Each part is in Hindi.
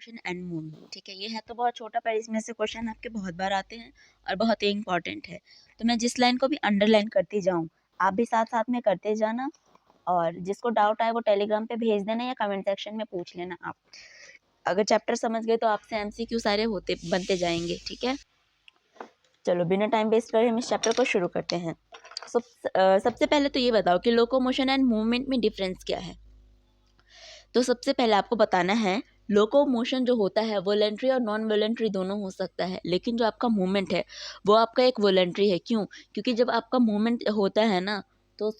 Motion and movement. ठीक है, ये है तो बहुत छोटा, पर इसमें से क्वेश्चन आपके बहुत बार आते हैं और बहुत ही इंपॉर्टेंट है। तो मैं जिस लाइन को भी अंडरलाइन करती जाऊँ, आप भी साथ साथ में करते जाना, और जिसको डाउट आए वो टेलीग्राम पे भेज देना या कमेंट सेक्शन में पूछ लेना। आप अगर चैप्टर समझ गए तो आपसे एमसीक्यू सारे होते बनते जाएंगे। ठीक है, चलो बिना टाइम वेस्ट करे हम इस चैप्टर को शुरू करते हैं। सबसे पहले तो ये बताओ कि लोकोमोशन एंड मूवमेंट में डिफरेंस क्या है। तो सबसे पहले आपको बताना है, लोकोमोशन जो होता है वॉलेंट्री और नॉन वॉलेंट्री दोनों हो सकता है, लेकिन जो आपका मूवमेंट है वो आपका एक वॉलेंट्री है। क्यों? क्योंकि जब आपका मूवमेंट होता है ना, तो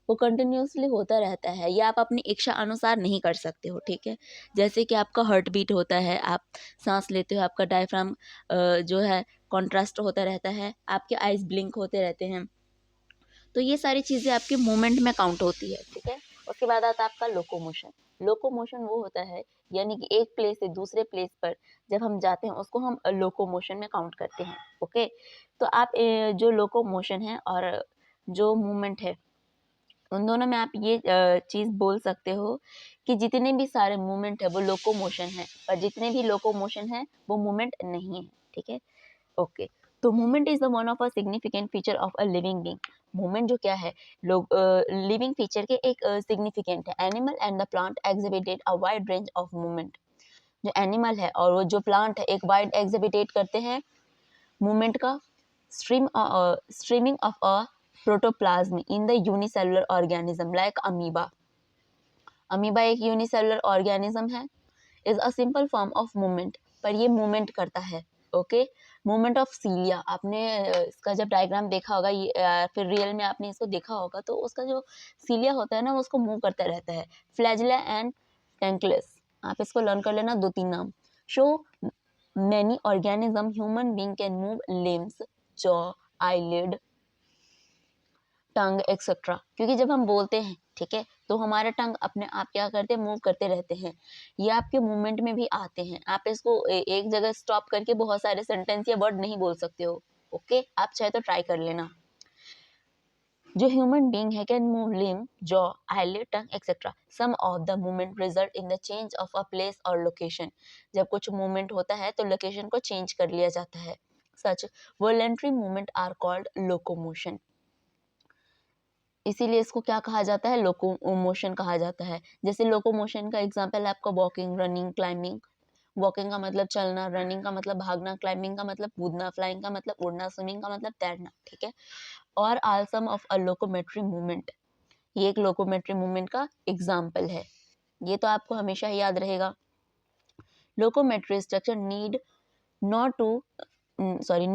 वो कंटिन्यूसली होता रहता है, या आप अपनी इच्छा अनुसार नहीं कर सकते हो। ठीक है, जैसे कि आपका हार्ट बीट होता है, आप सांस लेते हो, आपका डायफ्राम जो है कॉन्ट्रास्ट होता रहता है, आपके आइज ब्लिंक होते रहते हैं। तो ये सारी चीज़ें आपके मूवमेंट में काउंट होती है। ठीक है, उसके बाद आता है आपका लोकोमोशन। लोकोमोशन वो होता है, यानी कि एक प्लेस से दूसरे प्लेस पर जब हम जाते हैं उसको हम लोकोमोशन में काउंट करते हैं। ओके, तो आप जो लोकोमोशन है और जो मूवमेंट है, उन दोनों में आप ये चीज़ बोल सकते हो कि जितने भी सारे मूवमेंट है वो लोकोमोशन है, और जितने भी लोकोमोशन है वो मूवमेंट नहीं है। ठीक है, ओके। तो movement is the one of a significant feature of a living being. Movement जो क्या है, लोग लिविंग फीचर के एक सिग्निफिकेंट है। Animal and the plant exhibited a wide range of movement. जो एनिमल है और वो जो प्लांट है एक वाइड एग्जिबिटेट करते हैं मूवमेंट का। Streaming of a protoplasm in the unicellular organism like amoeba. Amoeba एक यूनिसेलुलर ऑर्गेनिज्म है, is a simple form of movement, पर ये मूवमेंट करता है। ओके, मूवमेंट ऑफ सीलिया, आपने इसका जब डायग्राम देखा होगा, ये फिर रियल में आपने इसको देखा होगा, तो उसका जो सीलिया होता है ना वो उसको मूव करता रहता है। फ्लैजिला एंड टेंकलेस, आप इसको लर्न कर लेना, 2-3 नाम। Show many organism human being can move limbs, jaw, eyelid, tongue etcetera. क्योंकि जब हम बोलते हैं, ठीक है, तो हमारा टंग अपने आप क्या करते हैं, मूव करते रहते हैं। ये आपके मूवमेंट में भी आते हैं। आप इसको एक जगह स्टॉप करके बहुत सारे सेंटेंस या वर्ड नहीं बोल सकते हो। ओके, आप चाहे तो ट्राई कर लेना। जो ह्यूमन बीइंग है can move limb, jaw, eyelid, tongue etcetera. Some of the movement result in the change of a place और लोकेशन। जब कुछ मूवमेंट होता है तो लोकेशन को चेंज कर लिया जाता है। Such voluntary movement are called locomotion. इसीलिए इसको क्या कहा जाता है, लोकोमोशन कहा जाता है। जैसे लोकोमोशन का एग्जांपल है आपका वॉकिंग, रनिंग, क्लाइंबिंग। वॉकिंग का मतलब चलना, रनिंग का मतलब भागना, क्लाइंबिंग का मतलब कूदना, फ्लाइंग का मतलब उड़ना, स्विमिंग का मतलब तैरना। ठीक है, और आल सम ऑफ अ लोकोमेट्री मूवमेंट, ये एक लोकोमेट्री मूवमेंट का एग्जाम्पल है। ये तो आपको हमेशा ही याद रहेगा। Locomotory structure need not to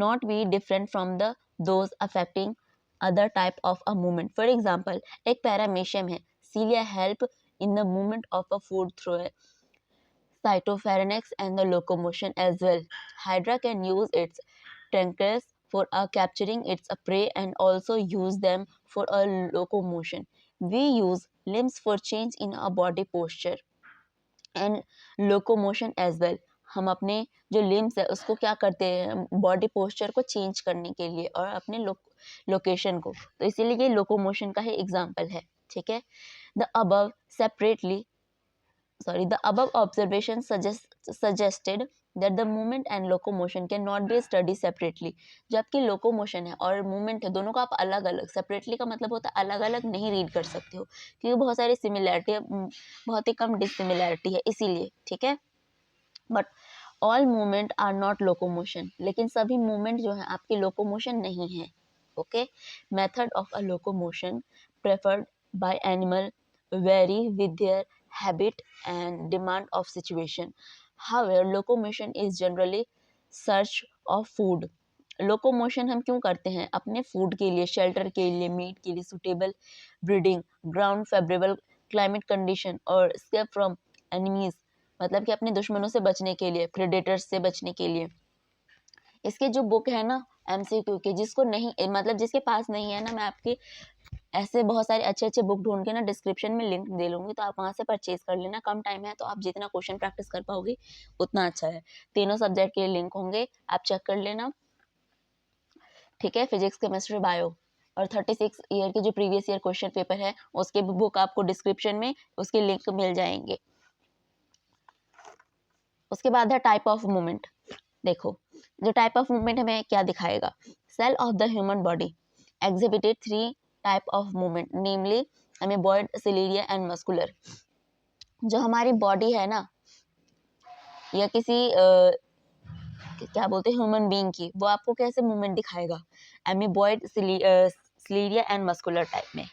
not be different from the those affecting other type of a movement. For example, एक पैरामेशियम है, cilia help in the movement of a food through a cytopharynx and the locomotion as well. Hydra can use its tentacles for capturing its prey and also use them for a locomotion. We use limbs for change in our body posture and locomotion as well. हम अपने जो लिम्स है उसको क्या करते हैं, बॉडी पोस्चर को चेंज करने के लिए और अपने लोकेशन को, तो इसीलिए ये लोकोमोशन का ही एग्जाम्पल है। ठीक है, the above separately the above observation suggested that the movement and locomotion cannot be studied separately. जो आपकी लोकोमोशन है और मूवमेंट है, दोनों को आप अलग अलग, सेपरेटली का मतलब होता है अलग अलग नहीं रीड कर सकते हो, क्योंकि बहुत सारी सिमिलैरिटी है, बहुत ही कम डिससिमिलैरिटी है, इसीलिए। ठीक है, but all movement are not locomotion, लेकिन सभी मूवमेंट जो है आपकी लोकोमोशन नहीं है। Okay, method of a locomotion preferred by animal vary with their habit and demand of situation. However, locomotion is generally search of food. Locomotion हम क्यों करते हैं, अपने फूड के लिए, शेल्टर के लिए, मीट के लिए, suitable breeding ground, favourable climate condition और स्केप फ्रॉम एनिमीज, मतलब कि अपने दुश्मनों से बचने के लिए, प्रेडेटर्स से बचने के लिए। इसके जो बुक है ना एमसीक्यू के, जिसको नहीं मतलब जिसके पास नहीं है ना, मैं आपके ऐसे बहुत सारे अच्छे अच्छे बुक ढूंढ के ना डिस्क्रिप्शन में लिंक दे लूंगी, तो आप वहां से परचेज कर लेना। कम टाइम है तो आप जितना क्वेश्चन प्रैक्टिस कर पाओगे उतना अच्छा है। तीनों सब्जेक्ट के लिंक होंगे, आप चेक कर लेना। ठीक है, फिजिक्स, केमिस्ट्री, बायो, और 36 ईयर के जो प्रीवियस ईयर क्वेश्चन पेपर है उसके बुक आपको डिस्क्रिप्शन में उसके लिंक मिल जाएंगे। उसके बाद है टाइप ऑफ मूवमेंट। देखो जो टाइप ऑफ मूवमेंट हमें क्या दिखाएगा, cell of the human body exhibited 3 type of movement namely amoeboid, ciliaria and muscular। जो हमारी बॉडी है ना या किसी क्या बोलते हैं ह्यूमन बीइंग की, वो आपको कैसे मूवमेंट दिखाएगा, एमीबॉइड, सिलियरिया एंड मस्कुलर टाइप में।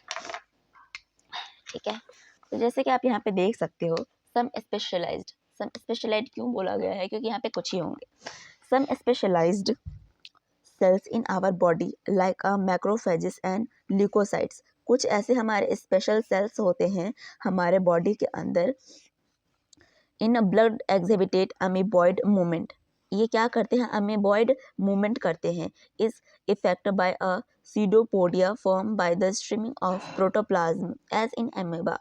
ठीक है, तो जैसे कि आप यहाँ पे देख सकते हो सम स्पेशलाइज्ड क्यों बोला गया है, क्योंकि यहाँ पे कुछ ही होंगे। सम specialised cells in our body like a macrophages and leukocytes। कुछ ऐसे हमारे स्पेशल सेल्स होते हैं हमारे बॉडी के अंदर, in blood exhibited amoeboid movement. ये क्या करते हैं, अमीबॉइड मूवमेंट करते हैं। Is effect by a pseudopodia form by the streaming of protoplasm as in amoeba.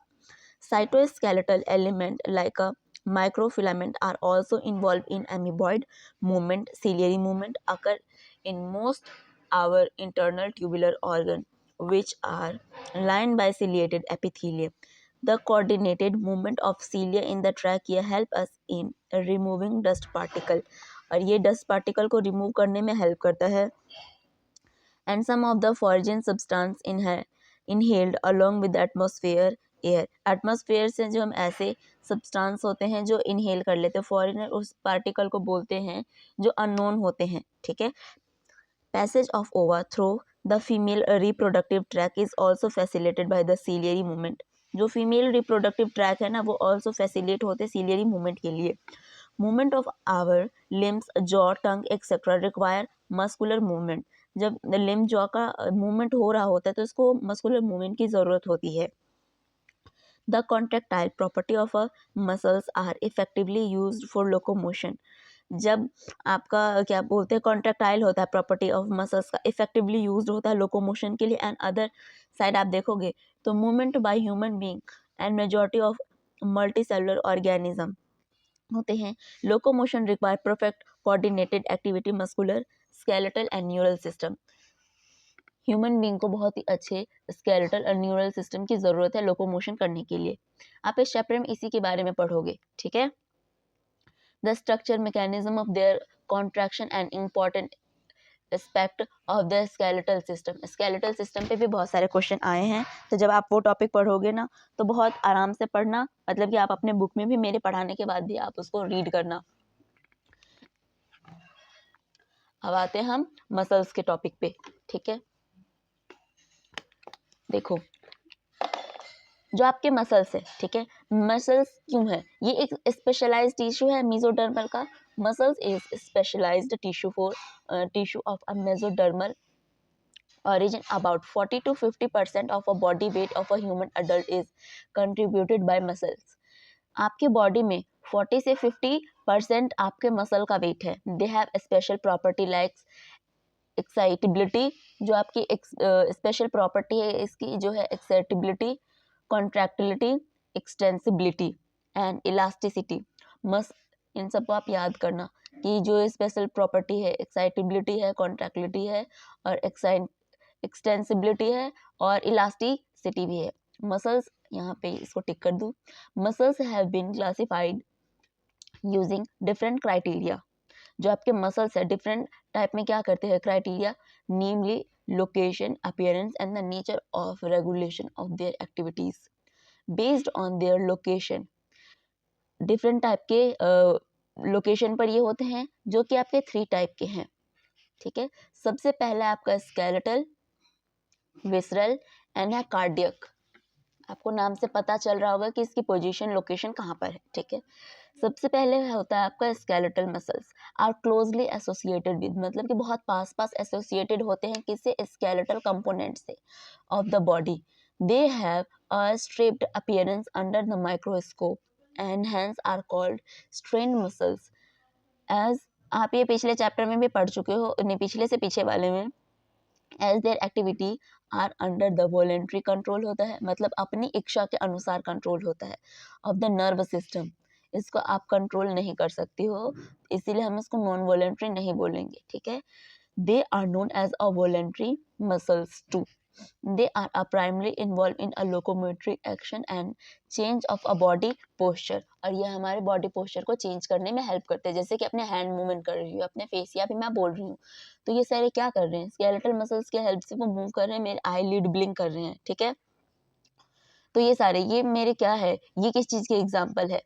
Cytoskeletal element like a microfilament are also involved in amoeboid movement। Ciliary movement occur in most our internal tubular organ which are lined by ciliated epithelium। The coordinated movement of cilia in the trachea help us in removing dust particle, और ये dust particle को remove करने में help करता है। And some of the foreign substance inhaled along with the atmosphere air. Atmosphere से जो हम ऐसे सब्सटेंस होते हैं जो इनहेल कर लेते हैं, फॉरेनर उस पार्टिकल को बोलते हैं जो अननोन होते हैं। ठीक है, पैसेज ऑफ ओवा through the female reproductive tract is also facilitated by the ciliary movement. जो फीमेल रिप्रोडक्टिव ट्रैक है ना वो ऑल्सो फैसिलिटेट होते हैं सीलियरी मूवमेंट के लिए। Movement of our limbs, jaw, tongue etcetera require muscular movement. जब लिम, जॉ का मूवमेंट हो रहा होता है तो इसको मस्कुलर मूवमेंट की ज़रूरत होती है। The contractile property of a muscles are effectively used for locomotion। जब आपका क्या बोलते हैं कॉन्ट्रैक्टाइल होता है प्रॉपर्टी ऑफ मसल्स का, इफेक्टिवली यूज्ड होता है लोकोमोशन के लिए। एंड अदर साइड आप देखोगे तो movement by human being and majority of multicellular organism होते हैं। Locomotion require perfect coordinated activity muscular, skeletal and neural system. Human being को बहुत ही अच्छे स्केलेटल और न्यूरल सिस्टम की ज़रूरत है लोकोमोशन करने के लिए। आप इस चैप्टर में इसी के बारे में पढ़ोगे। ठीक है, the structure mechanism of their contraction and important aspect of the skeletal system. Skeletal system पे भी बहुत सारे क्वेश्चन आए हैं, तो जब आप वो टॉपिक पढ़ोगे ना तो बहुत आराम से पढ़ना, मतलब कि आप अपने बुक में भी मेरे पढ़ाने के बाद भी आप उसको रीड करना। अब आते हैं हम मसल्स के टॉपिक पे। ठीक है, देखो जो आपके मसल्स है, ठीक है, मसल्स क्यों है, ये एक स्पेशलाइज्ड टिश्यू है मेसोडर्मल का। Muscles is specialised tissue for tissue of a mesodermal origin। About 40 to 50% of a body weight of a human adult is contributed by muscles। आपके बॉडी में 40 से 50% आपके मसल का वेट है। They have special property like excitability. जो आपकी स्पेशल प्रॉपर्टी है इसकी जो है excitability, contractility, extensibility and elasticity. मस इन सबको आप याद करना कि जो स्पेशल प्रॉपर्टी है एक्साइटेबिलिटी है, कॉन्ट्रैक्टिलिटी है और एक्सटेंसिबिलिटी है और इलास्टिसिटी भी है। मसल्स यहाँ पे इसको टिक कर दूँ। Muscles have been classified using different criteria. जो आपके मसल्स है डिफरेंट टाइप में क्या करते हैं criteria, namely location, appearance and the nature of regulation of their activities. Based on their location, different type के लोकेशन पर ये होते हैं जो कि आपके 3 टाइप के हैं। ठीक है, सबसे पहला आपका स्केलेटल, विसरल एंड है कार्डियक। आपको नाम से पता चल रहा होगा कि इसकी पोजीशन लोकेशन कहाँ पर है। ठीक है, सबसे पहले होता है आपका skeletal muscles are closely associated with, मतलब कि बहुत पास पास एसोसिएटेड होते हैं किससे, स्केलेटल कंपोनेंट से of the body. They have a striped appearance under the microscope and hence are called striated muscles. As आप ये पिछले चैप्टर में भी पढ़ चुके हो, नहीं पिछले से पीछे वाले में। As their activity are under the voluntary control होता है, मतलब अपनी इच्छा के अनुसार कंट्रोल होता है ऑफ द नर्व सिस्टम। इसको आप कंट्रोल नहीं कर सकती हो, इसीलिए हम इसको नॉन वॉलेंट्री नहीं बोलेंगे। ठीक है, they are known as a voluntary muscles too. They are primarily involved in a locomotory action and change of a body posture. और ये हमारे बॉडी पोस्चर को चेंज करने में हेल्प करते हैं, जैसे कि अपने हैंड मूवमेंट कर रही हूँ, अपने फेस, या फिर मैं बोल रही हूँ, तो ये सारे क्या कर रहे हैं, स्केलेटल मसल्स के हेल्प से वो मूव कर रहे हैं, मेरे आई लिड ब्लिंक कर रहे हैं, ठीक है। तो ये सारे, ये मेरे क्या है, ये किस चीज़ के एग्जाम्पल है,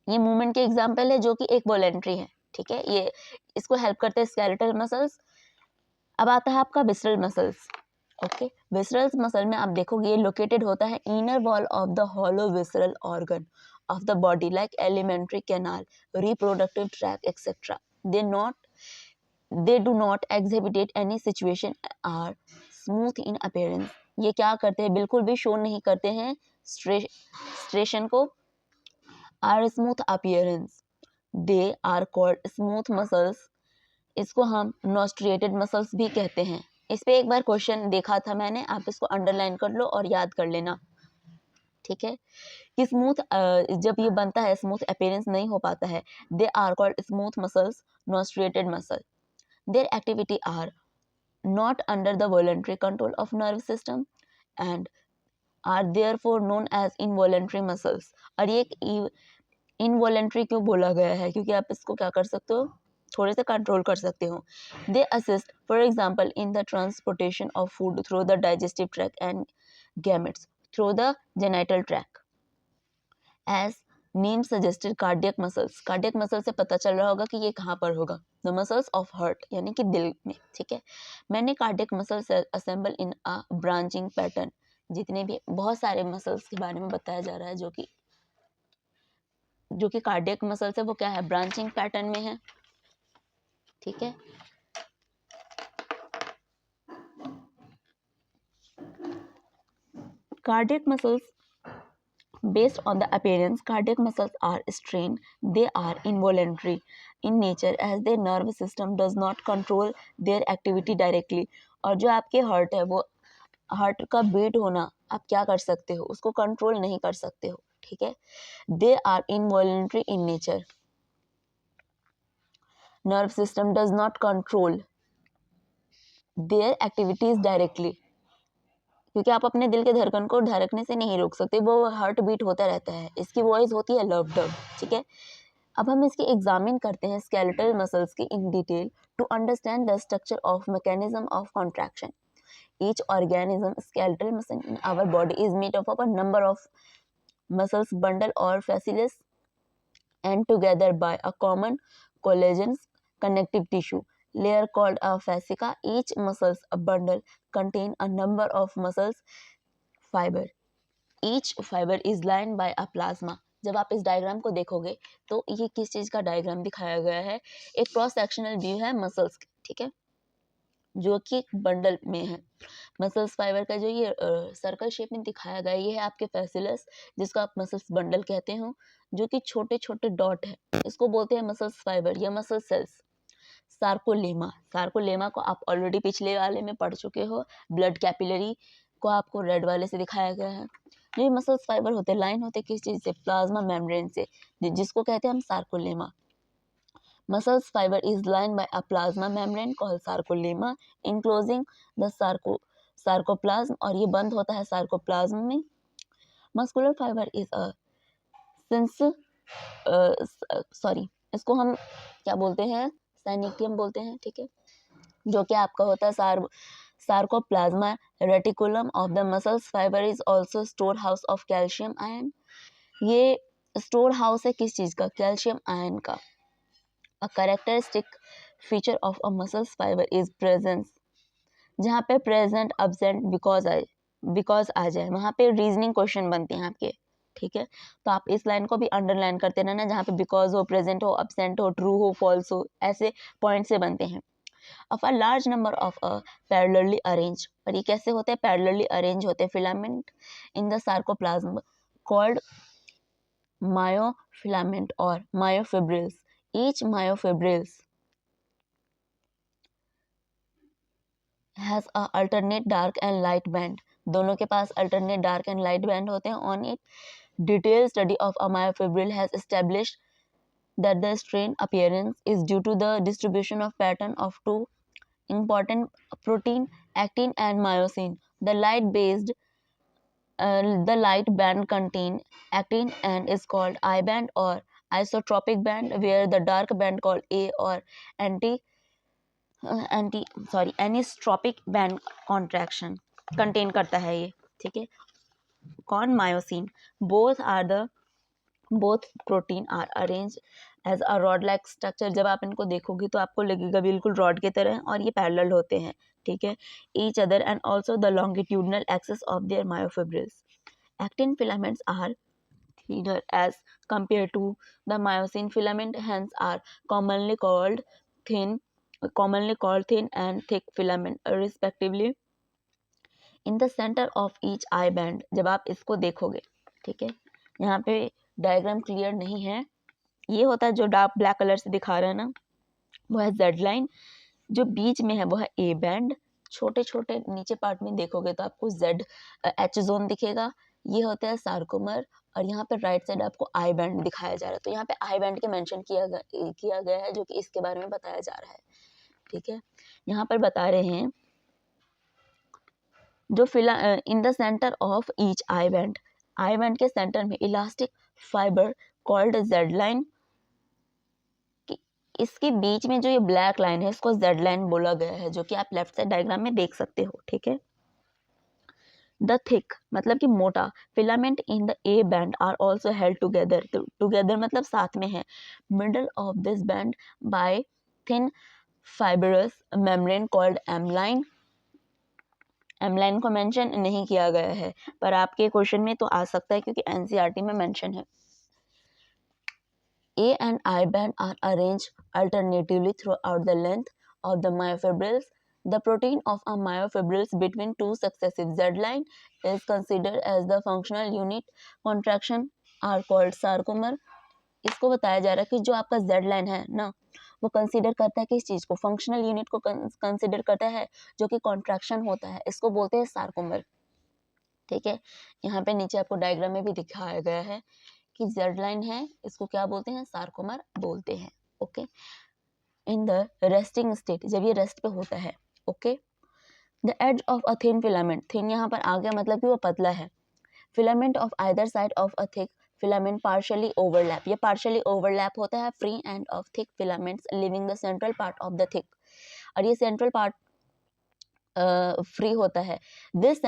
ये मूवमेंट के एग्जाम्पल है जो कि एक वॉलेंट्री है, ठीक है। ये इसको हेल्प करते हैं स्केलेटल मसल्स। अब आता है आपका visceral muscles. Okay, visceral muscle में आप देखोगे ये लोकेटेड होता है inner wall of the hollow visceral organ of the body like alimentary canal, reproductive tract etcetera. They do not exhibit any सिचुएशन आर स्मूथ इन अपीयरेंस। ये क्या करते हैं, बिल्कुल भी शो नहीं करते हैं स्ट्रेशन को, are smooth appearance. They are called smooth muscles. इसको हम नॉस्ट्रिएटेड मसल्स भी कहते हैं। इस पे एक बार क्वेश्चन देखा था मैंने, आप इसको अंडरलाइन कर लो और याद कर लेना, ठीक है। कि स्मूथ जब ये बनता है, स्मूथ अपीयरेंस नहीं हो पाता है, they are called smooth muscles, nonstriated muscle. Their activity are not under the voluntary control of nerve system and are therefore known as involuntary muscles. और ये इनवॉलंटरी क्यों बोला गया है, क्योंकि आप इसको क्या कर सकते हो, थोड़े से कंट्रोल कर सकते हो। They assist for example in the transportation of food through the digestive track and gametes through the genital track. As name suggested cardiac muscles, cardiac muscle से पता चल रहा होगा कि ये कहाँ पर होगा, द मसल्स ऑफ हार्ट यानी कि दिल में, ठीक है। मैंने कार्डियक मसल्स असेंबल इन अ ब्रांचिंग पैटर्न। जितने भी बहुत सारे मसल्स के बारे में बताया जा रहा है जो कि कार्डियक मसल्स है, वो क्या है, ब्रांचिंग पैटर्न में है, ठीक है। Cardiac muscles, based on the appearance, cardiac muscles are strained. They are involuntary in nature as their nerve system does not control their activity directly. और जो आपके हार्ट है, वो हार्ट का बीट होना आप क्या कर सकते हो, उसको कंट्रोल नहीं कर सकते हो, ठीक है। They are involuntary in nature. Nerve system does not control their activities directly. क्योंकि आप अपने दिल के धड़कन को धड़कने से नहीं रोक सकते, वो हार्ट बीट होता रहता है, इसकी वॉइस होती है लव डब, ठीक है। अब हम इसकी एग्जामिन करते हैं स्केलेटल मसल्स की in detail to understand the structure of mechanism of contraction. Each organism skeletal muscle in our body is made up of a number of muscles bundle और fascicles and together by a common collagen connective tissue layer called a fascia. Each muscles a bundle contain a number of muscles fiber. Each fiber is lined by a plasma. जब आप इस डायग्राम को देखोगे तो ये किस चीज का डायग्राम दिखाया गया है, एक क्रॉस सेक्शनल व्यू है मसल्स, ठीक है, जो कि बंडल में है। मसल्स फाइबर का जो ये सर्कल शेप में दिखाया गया, ये है आपके फैसिलस, जिसको आप मसल्स बंडल कहते हो, जो कि छोटे छोटे डॉट है, इसको बोलते हैं मसल्स फाइबर या मसल सेल्स। सार्कोलेमा, सार्कोलेमा को आप ऑलरेडी पिछले वाले में पढ़ चुके हो, ब्लड कैपिलरी को आपको रेड वाले से दिखाया गया है। ये मसल्स फाइबर होते हैं, लाइन होते किस चीज से, प्लाज्मा मेम्ब्रेन से, जिसको कहते हैं हम sarcolemma. Muscles fiber is lined by a plasma membrane called sarcolemma enclosing the sarcoplasm, और ये बंद होता है सार्कोप्लाज्म में। Muscular fiber is a इसको हम क्या बोलते हैं, सैनिकियम बोलते हैं, ठीक है, जो कि आपका होता है sarcoplasmic reticulum of the muscles fibre is also store house of calcium ion. ये स्टोर हाउस है किस चीज का, कैल्शियम आयन का। A characteristic feature of a muscles fiber is presence. जहाँ पे present, absent, because आ जाए, वहाँ पे रीजनिंग क्वेश्चन बनते हैं आपके, ठीक है। तो आप इस लाइन को भी अंडरलाइन करते रहना, जहाँ पे बिकॉज हो, प्रेजेंट हो, absent हो, ट्रू हो, फॉल्स हो, ऐसे पॉइंट से बनते हैं। of a large number of a parallelly arranged, और ये कैसे होते हैं, parallelly arranged होते हैं filament in the sarcoplasm called myofilament or myofibrils. Each myofibrils has a alternate dark and light band. दोनों के पास alternate dark and light band होते हैं on it. Detailed study of a myofibril has established that the strain appearance is due to the distribution of pattern of two important protein, actin and myosin. The light band contain actin and is called I band or isotropic band, where the dark band called A or anti anti sorry anisotropic band contraction contain करता है ये, ठीक है। कौन? Myosin. Both protein are arrange as a rod like structure. जब आप इनको देखोगे तो आपको लगेगा बिल्कुल रॉड की तरह और ये पैरेलल होते हैं, ठीक है, each other and also the longitudinal axis of their myofibrils. Actin filaments are thinner as compared to the myosin filament, hence are commonly called thin and thick filament respectively. In the center of each eye band, जब आप इसको देखोगे, ठीक है, यहाँ पे डायग्राम क्लियर नहीं है, ये होता है जो डार्क ब्लैक कलर से दिखा रहा है ना, वो है जेड लाइन। जो बीच में है वो है ए बैंड। छोटे छोटे नीचे पार्ट में देखोगे तो आपको जेड एच जोन दिखेगा, ये होता है सार्कोमर। और यहाँ पे राइट साइड आपको आई बैंड दिखाया जा रहा है। तो यहाँ पे आई बैंड के मेंशन किया गया है, जो कि इसके बारे में बताया जा रहा है, ठीक है। यहाँ पर बता रहे हैं जो इन the centre of each I band के सेंटर में elastic fibre called Z line, इसके बीच में जो ये ब्लैक लाइन है इसको जेड लाइन बोला गया है, जो कि आप लेफ्ट साइड डायग्राम में देख सकते हो, ठीक है। द थिक मतलब कि मोटा filament in the A band are also held together. Together मतलब साथ में है। Middle of this band by thin fibrous membrane called M line. M line को मेंशन नहीं किया गया है, पर आपके क्वेश्चन में तो आ सकता है क्योंकि एनसीईआरटी में मेंशन है। A and I band are arranged alternatively throughout the length of the myofibrils. The protein of a myofibrils between two successive Z line is considered as the functional unit. Contraction are called sarcomer. इसको बताया जा रहा है कि जो आपका Z line है ना, वो कंसीडर करता है किस चीज़ को? फंक्शनल यूनिट को कंसीडर करता है, जो कि कॉन्ट्रैक्शन होता है, इसको बोलते हैं सार्कोमर, ठीक है। यहाँ पे नीचे आपको डायग्राम में भी दिखाया गया है कि जेड लाइन है, इसको क्या बोलते हैं? सार्कोमर बोलते हैं, okay. In the resting state, जब ये रेस्ट पे होता है, okay. The edge of a thin filament, thin यहाँ पर आ गया मतलब कि वो पतला है। Filament of either side of a thick filament partially overlap, ये पार्शियली ओवरलैप होता है free end of thick filaments leaving the central part of the thick, और ये सेंट्रल पार्ट फ्री होता है। This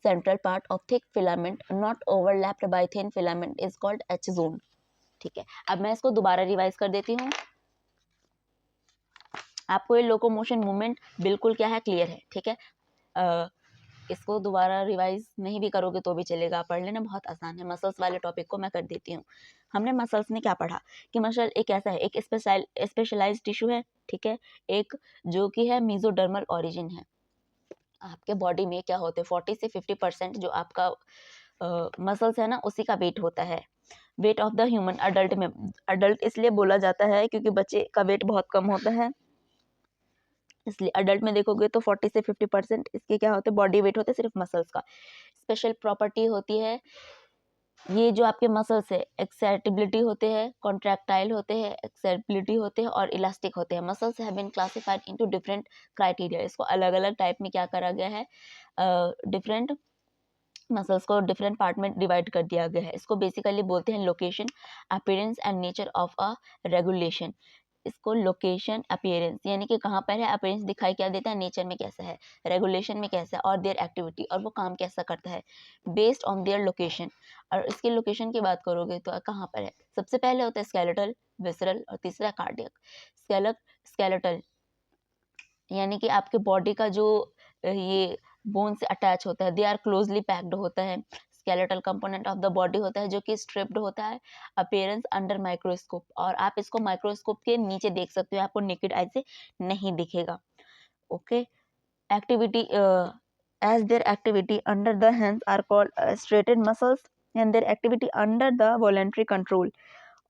central part of thick filament not overlapped by thin filament is called H zone, ठीक है। अब मैं इसको दोबारा रिवाइज कर देती हूँ, आपको ये लोकोमोशन मूवमेंट बिल्कुल क्या है, क्लियर है, ठीक है। इसको दोबारा रिवाइज नहीं भी करोगे तो भी चलेगा, पढ़ लेना, बहुत आसान है। मसल्स वाले टॉपिक को मैं कर देती हूँ। हमने मसल्स में क्या पढ़ा कि मसल एक ऐसा है, एक स्पेशलाइज्ड टिश्यू है, ठीक है, एक जो कि है मेसोडर्मल ओरिजिन है। आपके बॉडी में क्या होते हैं 40 से 50% जो आपका मसल्स है ना, उसी का वेट होता है। Weight of the human adult में, अडल्ट इसलिए बोला जाता है क्योंकि बच्चे का वेट बहुत कम होता है, इसलिए अडल्ट में देखोगे तो 40 से 50% इसके क्या होते हैं, बॉडी वेट होते हैं सिर्फ मसल्स का। स्पेशल प्रॉपर्टी होती है ये जो आपके मसल्स है, एक्साइटेबिलिटी होते हैं, कॉन्ट्रैक्टाइल होते हैं, एक्साइटेबिलिटी होते हैं और इलास्टिक होते हैं। Muscles have been classified into different criteria, इसको अलग अलग टाइप में क्या करा गया है, डिफरेंट मसल्स को डिफरेंट पार्ट में डिवाइड कर दिया गया है। इसको बेसिकली बोलते हैं location, appearance and nature of a regulation. इसको लोकेशन, अपीयरेंस यानी कि कहाँ पर है, अपीयरेंस दिखाई क्या देता है, नेचर में कैसा है, रेगुलेशन में कैसा है, और देयर एक्टिविटी, और वो काम कैसा करता है, बेस्ड ऑन देयर लोकेशन। और इसके लोकेशन की बात करोगे तो कहाँ पर है, सबसे पहले होता है स्केलेटल, विसरल, और तीसरा कार्डियक। स्केलेटल यानी कि आपके बॉडी का जो ये बोन से अटैच होता है, दे आर क्लोजली पैक्ड होता है। Skeletal component of the body होता है जो कि स्ट्रिप्ड होता है। अपीयरेंस अंडर माइक्रोस्कोप, और आप इसको माइक्रोस्कोप के नीचे देख सकते हो, आपको नेकेड आई से नहीं दिखेगा, okay. Activity as their activity under the hands are called striated muscles, and their activity under the voluntary control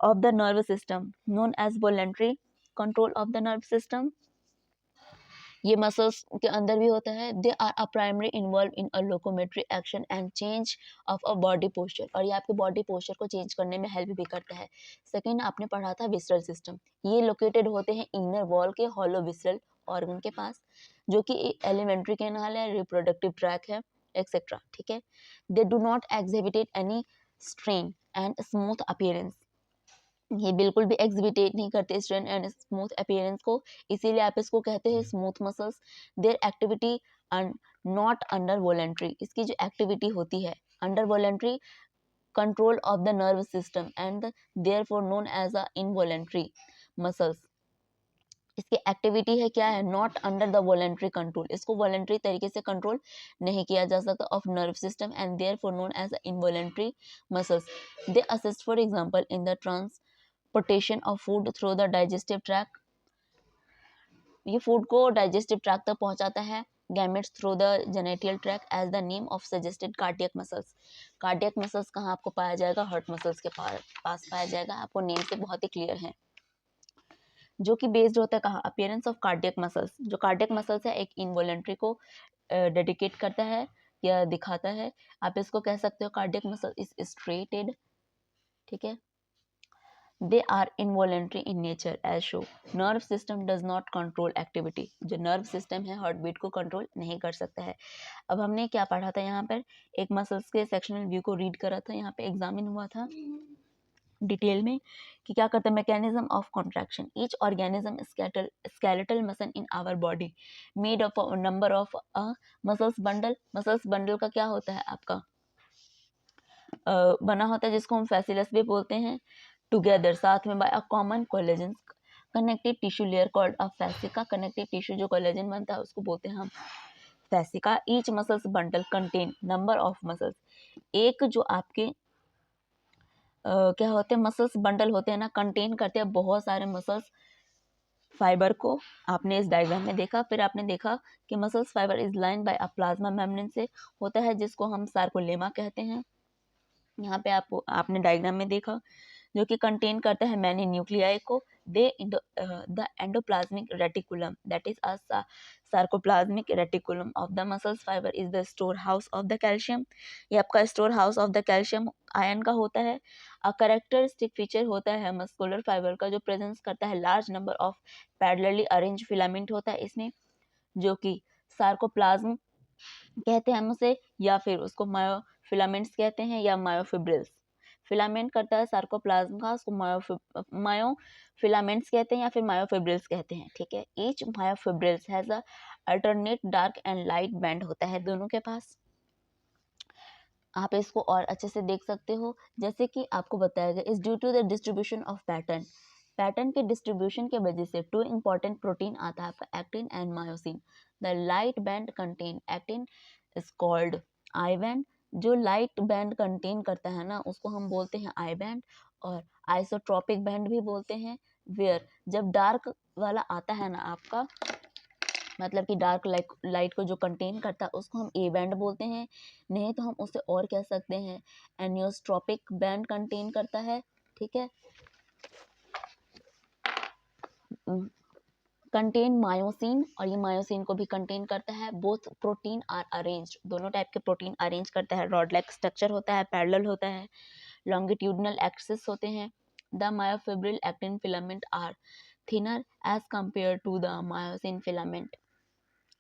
of the nervous system known as voluntary control of the nervous system। ये मसल्स के अंदर भी होता है। They are a primary involve in a locomotory action and change of a body posture, और ये आपके बॉडी पोस्चर को चेंज करने में हेल्प भी करता है। सेकेंड आपने पढ़ा था विसरल सिस्टम, ये लोकेटेड होते हैं इनर वॉल के हॉलो विसरल ऑर्गन के पास, जो कि एलिमेंट्री कैनाल है, रिप्रोडक्टिव ट्रैक है, एक्सेट्रा, ठीक है। They do not exhibit any strain and smooth appearance, ये बिल्कुल भी एग्जिबिटेट नहीं करते स्ट्रेन एंड स्मूथ अपीयरेंस को, इसीलिए आप इसको कहते हैं smooth muscles. Their activity not under voluntary, इसकी जो एक्टिविटी होती है under voluntary control of the nerve system and therefore known as a involuntary muscles. इसकी एक्टिविटी है क्या है, not under the voluntary control, इसको वॉलेंट्री तरीके से कंट्रोल नहीं किया जा सकता, of nerve system and therefore known as involuntary muscles. They assist for example in the transportation of food through the digestive track, ये फूड को डाइजेस्टिव ट्रैक तक पहुंचाता है, gametes through the genital track as the name of suggested cardiac muscles. Cardiac muscles कहाँ आपको पाया जाएगा, हार्ट मसल्स के पास पाया जाएगा, आपको नेम से बहुत ही क्लियर है। जो कि बेस्ड होता है कहाँ, अपीयरेंस ऑफ कार्डियक मसल्स, जो कार्डियक मसल्स है एक इनवॉलेंट्री को डेडिकेट करता है या दिखाता है, आप इसको कह सकते हो कार्डियक मसल इज स्ट्रेटेड, ठीक है। They are involuntary in nature as show, nerve system does not control activity, जो नर्व सिस्टम है हार्ट बीट को कंट्रोल नहीं कर सकता है। अब हमने क्या पढ़ा था यहाँ पर, एक मसल्स के सेक्शनल व्यू को रीड करा था, यहाँ पे एग्जामिन हुआ था डिटेल में कि क्या करता है, mechanism of contraction, each organism skeletal muscle in our body made of number of muscles bundle, muscles bundle का क्या होता है आपका बना होता है, जिसको हम फैसिलस भी बोलते हैं, टुगेदर साथ में by a common collagen connective tissue layer called a fascia, connective tissue जो कोलेजन बनता है उसको बोलते हैं हम fascia. Each muscles bundle contain number of muscles, एक जो आपके क्या होते हैं मसल्स बंडल होते हैं ना, कंटेन करते हैं बहुत सारे मसल्स फाइबर को, आपने इस डायग्राम में देखा। फिर आपने देखा कि muscles fibre is line by a plasma membrane से होता है, जिसको हम सार्कोलेमा कहते हैं। यहाँ पे आपने डायग्राम में देखा, जो कि कंटेन करता है मैनी न्यूक्लियाई को। They the endoplasmic reticulum that is a sarcoplasmic reticulum of the muscles fibre is the store house of the calcium, ये आपका store house of the calcium ion का होता है। अ कैरेक्टरिस्टिक फीचर होता है मस्कुलर फाइबर का, जो प्रेजेंस करता है large number of parallelly arrange filament होता है इसमें, जो कि सार्कोप्लाज्म कहते हैं हम उसे, या फिर उसको मायोफिलामेंट्स कहते हैं या मायोफिब्रिल्स। फिलामेंट करता है सार्कोप्लाज्म का, उसको मायोफिलामेंट्स कहते हैं या फिर मायोफिब्रिल्स कहते हैं, ठीक है। Each myofibrils has a alternate dark and light band होता है दोनों के पास। आप इसको और अच्छे से देख सकते हो, जैसे कि आपको बताया गया is due to the distribution of pattern, pattern के डिस्ट्रीब्यूशन के वजह से टू इंपॉर्टेंट प्रोटीन आता है आपका actin and myosin. The light band contain actin is called I band, जो लाइट बैंड कंटेन करता है ना उसको हम बोलते हैं आई बैंड, और आइसोट्रोपिक बैंड भी बोलते हैं। वेयर जब डार्क वाला आता है ना आपका, मतलब कि डार्क लाइट को जो कंटेन करता है उसको हम ए बैंड बोलते हैं, नहीं तो हम उसे और कह सकते हैं एनियोस्ट्रोपिक बैंड कंटेन करता है, ठीक है। कंटेन मायोसिन, और ये मायोसिन को भी कंटेन करता है। बोथ प्रोटीन आर अरेंज्ड, दोनों टाइप के प्रोटीन अरेंज करता है, रॉड लाइक स्ट्रक्चर होता है, पैरेलल होता है, लॉन्गिट्यूडनल एक्सिस होते हैं। The myofibril actin filament are thinner as compare to the myosin filament,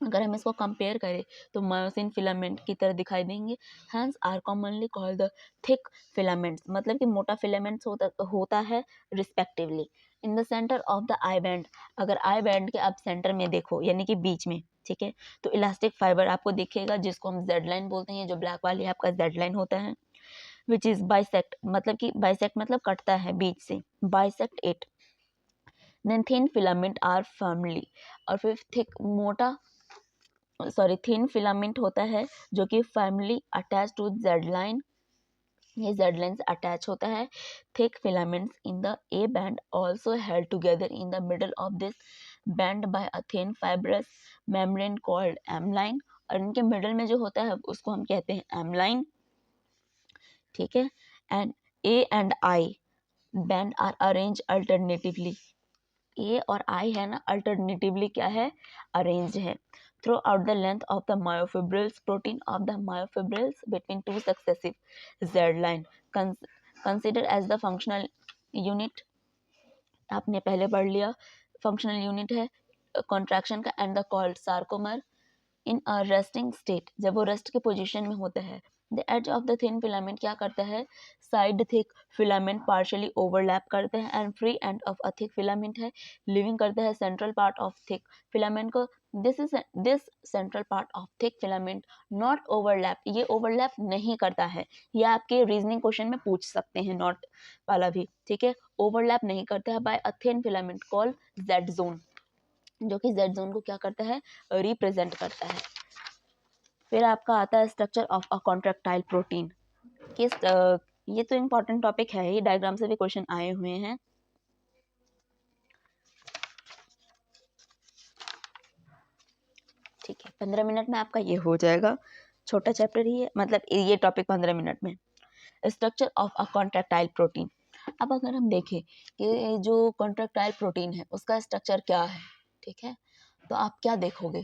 अगर हम इसको कंपेयर करें तो मायोसिन फिलामेंट की तरह दिखाई देंगे। Hence are commonly called the thick filaments, मतलब कि मोटा फिलामेंट्स होता है respectively. In the centre of the I band, अगर आई बैंड के आप सेंटर में देखो यानी कि बीच में, ठीक है, तो इलास्टिक फाइबर आपको दिखेगा, जिसको हम जेड लाइन बोलते हैं, जो ब्लैक वाली आपका जेड लाइन होता है, विच इज बाइसेक्ट, मतलब कि बाइसेक्ट मतलब कटता है बीच से, bisect it. Then thin filament are firmly, और फिर थिन फिलामेंट होता है जो कि firmly attach to Z line, ये जेड लाइन से अटैच होता है। Thick filaments in the A band also held together in the middle of this band by a thin fibrous membrane called M line, और इनके मिडल में जो होता है उसको हम कहते हैं एम लाइन, ठीक है। And A and I band are arrange alternatively, A और आई है ना अल्टरनेटिवली क्या है, अरेंज्ड है throughout the length of the myofibrils protein of the myofibrils between two successive Z line considered as the functional unit, आपने पहले पढ़ लिया फंक्शनल यूनिट है कॉन्ट्रैक्शन का and the called sarcomere in a resting state, जब वो रेस्ट के पोजीशन में होता है। The edge of the thin filament क्या करता है, side thick filament partially overlap करते हैं and free end of a thick filament है लिविंग करता है central part of thick filament को। This central part of thick filament not overlap, ये ओवरलैप नहीं करता है। ये आपके रीजनिंग क्वेश्चन में पूछ सकते हैं, नॉट वाला भी, ठीक है। ओवरलैप नहीं करता है by a thin filament called Z zone, जो कि जेड जोन को क्या करता है, रिप्रेजेंट करता है। फिर आपका आता है structure of a contractile protein. किस ये तो इम्पोर्टेंट टॉपिक है, ये डायग्राम से भी क्वेश्चन आए हुए हैं। ठीक है, 15 मिनट में आपका ये हो जाएगा, छोटा चैप्टर ही है, मतलब ये टॉपिक 15 मिनट में। Structure of a contractile protein. अब अगर हम देखें कि जो कॉन्ट्रैक्टाइल प्रोटीन है उसका स्ट्रक्चर क्या है, ठीक है, तो आप क्या देखोगे,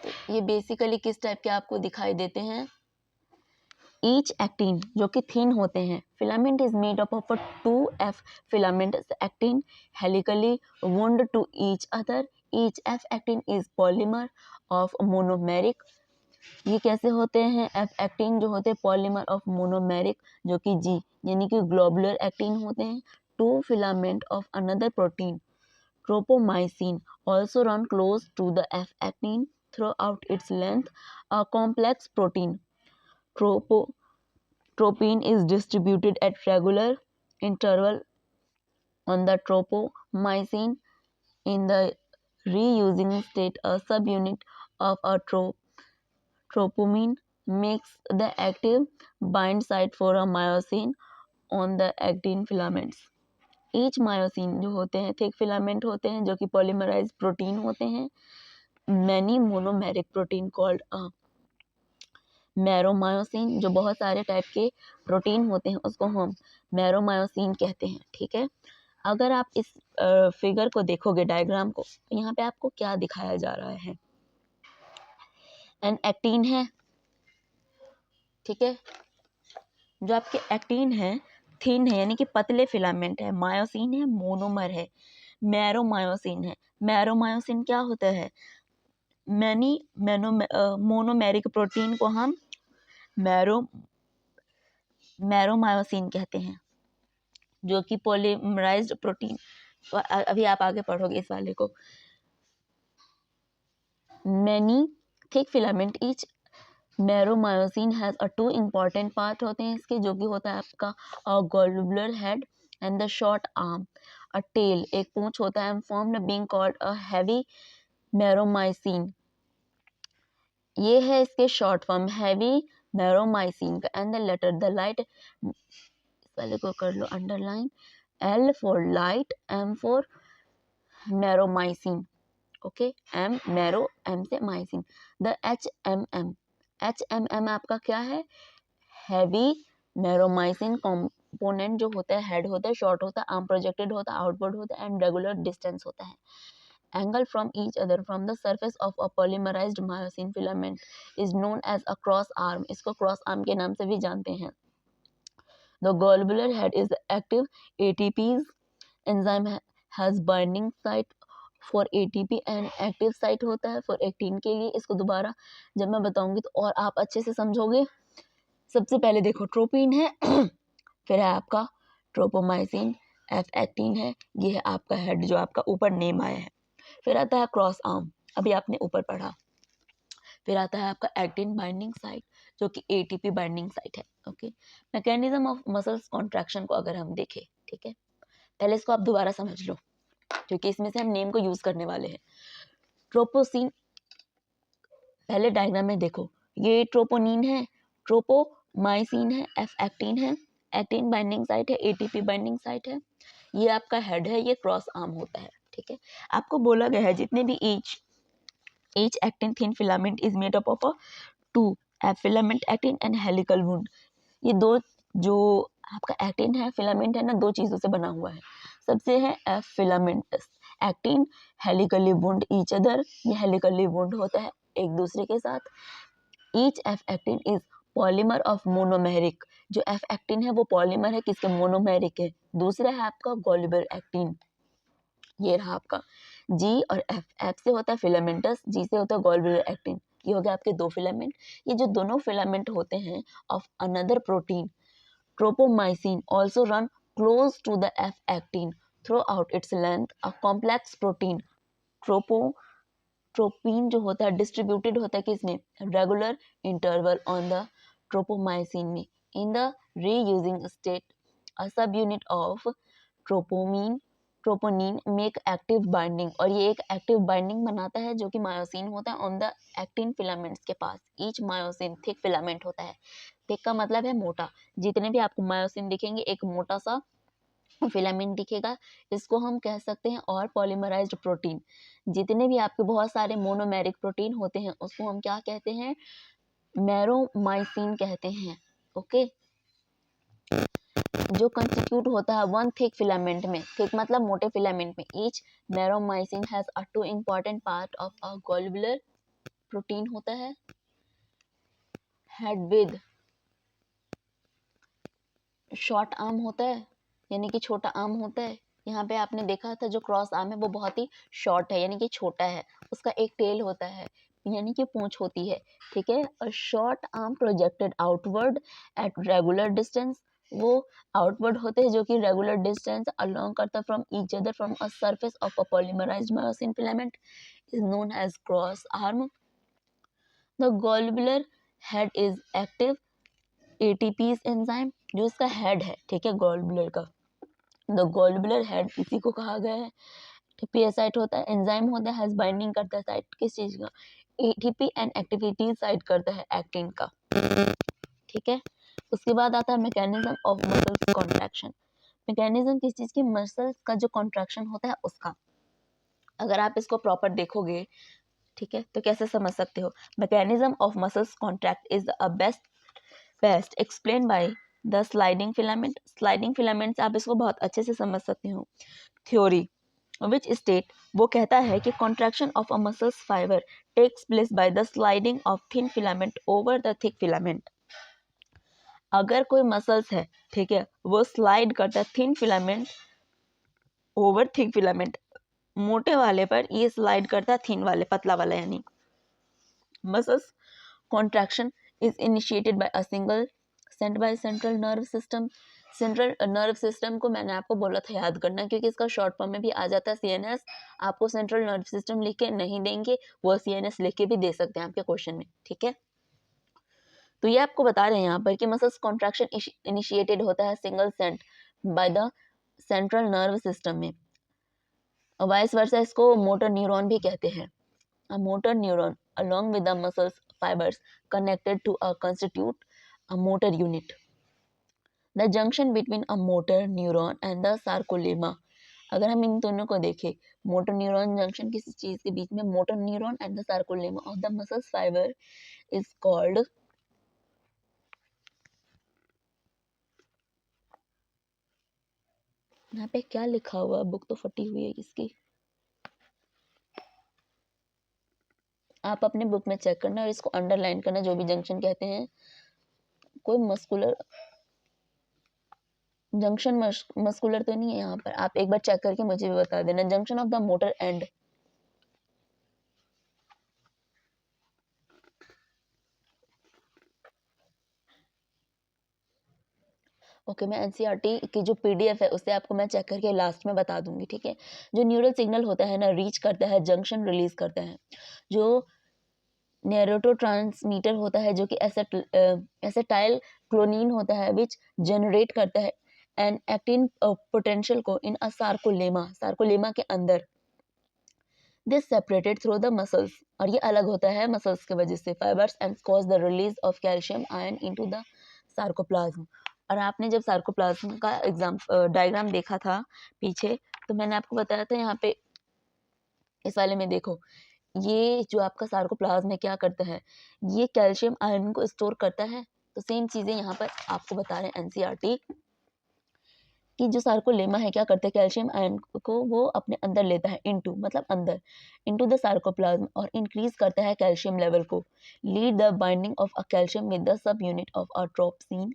तो ये बेसिकली किस टाइप के आपको दिखाई देते हैं। ईच एक्टिन जो कि थिन होते हैं, filament is made up of 2F filament actin helically wound to each other. Each F actin is polymer of monomeric. ये कैसे होते हैं, F एक्टिन जो होते हैं पॉलीमर ऑफ मोनोमेरिक, जो कि G यानी कि ग्लोबुलर एक्टिन होते हैं। 2 filament of another protein tropomyosin also run close to the F actin throughout its length. A complex protein tropine is distributed at regular interval on the tropomyosin. In the reusing state, a subunit of a tropomine makes the active bind site for a myosin on the actin filaments. Each myosin जो होते हैं थिक फिलामेंट होते हैं, जो कि पॉलीमराइज प्रोटीन होते हैं। मैनी मोनोमेरिक प्रोटीन कॉल्ड मैरोमायोसिन, जो बहुत सारे टाइप के प्रोटीन होते हैं उसको हम मैरोमायोसिन कहते हैं, ठीक है। अगर आप इस फिगर को देखोगे, डायग्राम को, तो यहाँ पे आपको क्या दिखाया जा रहा है, एन एक्टिन है, ठीक है। जो आपके एक्टिन है थिन है यानी कि पतले फिलामेंट है, मायोसिन है मोनोमर है, मैरोमायोसिन है। मैरोमायोसिन क्या होता है, मोनोमेरिक प्रोटीन को हम मैरोमायोसिन कहते हैं, जो कि पॉलीमराइज्ड प्रोटीन। अभी आप आगे पढ़ोगे इस वाले को। Many thick filament each meromyosin has a 2 important part होते हैं इसके, जो कि होता है आपका globular head and the short arm, a tail एक पूंछ होता है, formed being called a heavy meromyosin. ये है इसके शॉर्ट फॉर्म हैवी मैरोमाइसिन का, and the latter the light, इस वाले को कर लो underline, L for light, M for meromyosin, okay, M mero, M से माइसिन। द HMM आपका क्या है, हैवी मैरोमाइसिन कंपोनेंट जो होता है, हेड होता है, शॉर्ट होता है, आर्म प्रोजेक्टेड होता है, आउटवर्ड होता है, एंड रेगुलर डिस्टेंस होता है। Angle from each other from the surface of a polymerized myosin filament is known as a cross arm. इसको cross arm के नाम से भी जानते हैं। The globular head is active ATPs. Enzyme has binding site for ATP and active site होता है for actin के लिए। इसको दोबारा जब मैं बताऊंगी तो और आप अच्छे से समझोगे। सबसे पहले देखो ट्रोपिन है फिर है आपका ट्रोपोमाइसिन, F एक्टिन है, ये है आपका हेड जो आपका ऊपर नेम आया है। फिर आता है क्रॉस आर्म, अभी आपने ऊपर पढ़ा। फिर आता है आपका एक्टिन बाइंडिंग साइट, जो कि एटीपी बाइंडिंग साइट है, okay. Mechanism of muscles contraction को अगर हम देखें, ठीक है, पहले इसको आप दोबारा समझ लो क्योंकि इसमें से हम नेम को यूज करने वाले हैं। ट्रोपोसिन, पहले डायग्राम में देखो, ये ट्रोपोनिन है, ट्रोपोमाइसिन है, एफ एक्टिन है, एक्टिन बाइंडिंग साइट है, एटीपी बाइंडिंग साइट है, ये आपका हेड है, ये क्रॉस आर्म होता है, ठीक है। आपको बोला गया है जितने भी each actin thin filament is made up of a 2 F filament actin and helical wound। ये दो जो आपका एक्टिन है फिलामेंट है ना, दो चीजों से बना हुआ है। सबसे है F filament actin helically wound each other, ये हेलिकली वुंड होता है एक दूसरे के साथ। Each F actin is polymer of monomeric, जो F एक्टिन है वो पॉलीमर है किसके, मोनोमेरिक है। दूसरा है आपका गोल्युलर एक्टिन, ये रहा आपका जी और एफ। एफ से होता है फिलामेंटस, जी से होता है गॉलब्लैडर एक्टिन। ये हो गया आपके दो फिलामेंट। ये जो दोनों फिलामेंट होते हैं of another protein ट्रोपोमाइसिन also run close to the F actin throughout its length. A complex protein troponin जो होता है डिस्ट्रीब्यूटेड होता है किसमें, regular interval on the tropomyosin में। In the reusing state a subunit of troponin make active binding, और ये एक एक्टिव बाइंडिंग बनाता है जो कि मायोसिन होता है ऑन द एक्टिन फिलामेंट्स के पास। ईच मायोसिन थिक फिलामेंट होता है। थिक का मतलब है मोटा। जितने भी आपको मायोसिन दिखेंगे एक मोटा सा फिलामेंट दिखेगा, इसको हम कह सकते हैं। और पॉलीमराइज्ड प्रोटीन, जितने भी आपके बहुत सारे मोनोमेरिक प्रोटीन होते हैं उसको हम क्या कहते हैं, मैरोमाइसिन कहते हैं। ओके, जो कंस्टिट्यूट होता है वन थिक फिलामेंट में, थिक मतलब मोटे फिलामेंट में। Each meromyosin has a two important part of a globular protein होता है, हेड विद शॉर्ट आर्म होता है, यानी कि छोटा आर्म होता है। यहाँ पे आपने देखा था जो क्रॉस आर्म है वो बहुत ही शॉर्ट है, यानी कि छोटा है। उसका एक टेल होता है, यानी कि पूंछ होती है, ठीक है। और short arm projected outward at regular distance, वो आउटवर्ड होते हैं जो कि रेगुलर डिस्टेंस अलोंग करता from each other from a surface of a polymerized myosin filament is known as cross arm. The globular head is active ATPase enzyme, जो इसका हेड है, ठीक है, गॉलब्लर का। द गॉलब्लर हेड इसी को कहा गया है। टीपीएस साइट होता है, एंजाइम होता है, हैज बाइंडिंग करता है साइट किस चीज का, एटीपी एंड एक्टिविटी साइट करता है एक्टिन का, ठीक है। उसके बाद आता है mechanism of muscles contraction. Mechanism किस चीज की, मसल्स का जो कॉन्ट्रैक्शन होता है उसका। अगर आप इसको प्रॉपर देखोगे, ठीक है, तो कैसे समझ सकते हो, mechanism of muscles contract is a best explain by the sliding filament. Sliding filaments आप इसको बहुत अच्छे से समझ सकते हो। थ्योरी विच स्टेट, वो कहता है कि contraction of a muscles fibre takes place by the sliding of thin filament over the thick filament. अगर कोई मसल्स है, ठीक है, वो स्लाइड करता है thin filament over thick filament, मोटे वाले पर ये स्लाइड करता है थिन वाले, पतला वाला, यानी muscles contraction is initiated by a single sent by central nerve system। Central nerve system को मैंने आपको बोला था याद करना, क्योंकि इसका शॉर्ट फॉर्म में भी आ जाता है सीएनएस। आपको सेंट्रल नर्व सिस्टम लिख के नहीं देंगे, वो सीएनएस लिख के भी दे सकते हैं आपके क्वेश्चन में, ठीक है। तो ये आपको बता रहे हैं यहाँ पर कि मसल्स कॉन्ट्रैक्शन इनिशिएटेड होता है single sent by the central nerve system में, और वाइस वर्सा इसको मोटर न्यूरॉन भी कहते हैं। A motor neuron along with the muscle fibers connected to a constitute a motor unit. The junction between a motor neuron and the sarcolemma, अगर हम इन दोनों को देखें, मोटर न्यूरॉन जंक्शन किसी चीज के बीच में, motor neuron and the sarcolemma of the muscle fibre is called, यहाँ पे क्या लिखा हुआ, बुक तो फटी हुई है इसकी, आप अपने बुक में चेक करना और इसको अंडरलाइन करना, जो भी जंक्शन कहते हैं। कोई मस्कुलर जंक्शन मस्कुलर तो नहीं है यहाँ पर, आप एक बार चेक करके मुझे भी बता देना। Junction of the motor and, okay, मैं एनसीईआरटी की जो पीडीएफ है उससे आपको मैं चेक करके लास्ट में बता दूंगी, ठीक है। जो न्यूरल सिग्नल होता है ना, रीच करता है, जंक्शन रिलीज करता है। जो न्यूरोट्रांसमीटर होता है जो कि एसेटाइल क्लोनीन होता है, विच जनरेट करता है एन एक्टिन पोटेंशियल को इन अ सार्कोलेमा, सार्कोलेमा के अंदर। This separated through the muscles, और ये अलग होता है मसल्स की वजह से। Fibres and cause the release of calcium ion into the sarcoplasm. और आपने जब सार्कोप्लाज्म का डायग्राम देखा था पीछे, तो मैंने आपको बताया था यहाँ पे इस वाले में देखो, ये जो आपका सार्कोप्लाज्म है क्या करता है, ये कैल्शियम आयरन को स्टोर करता है। तो सेम चीजें यहाँ पर आपको बता रहे हैं एनसीईआरटी कि जो सार्कोलेमा है क्या करता है, कैल्शियम आयन को वो अपने अंदर लेता है, इनटू मतलब अंदर, इनटू द सार्कोप्लाज्म, और इंक्रीज करता है कैल्शियम लेवल को। Lead the binding of a calcium with the subunit of a ट्रोपसिन,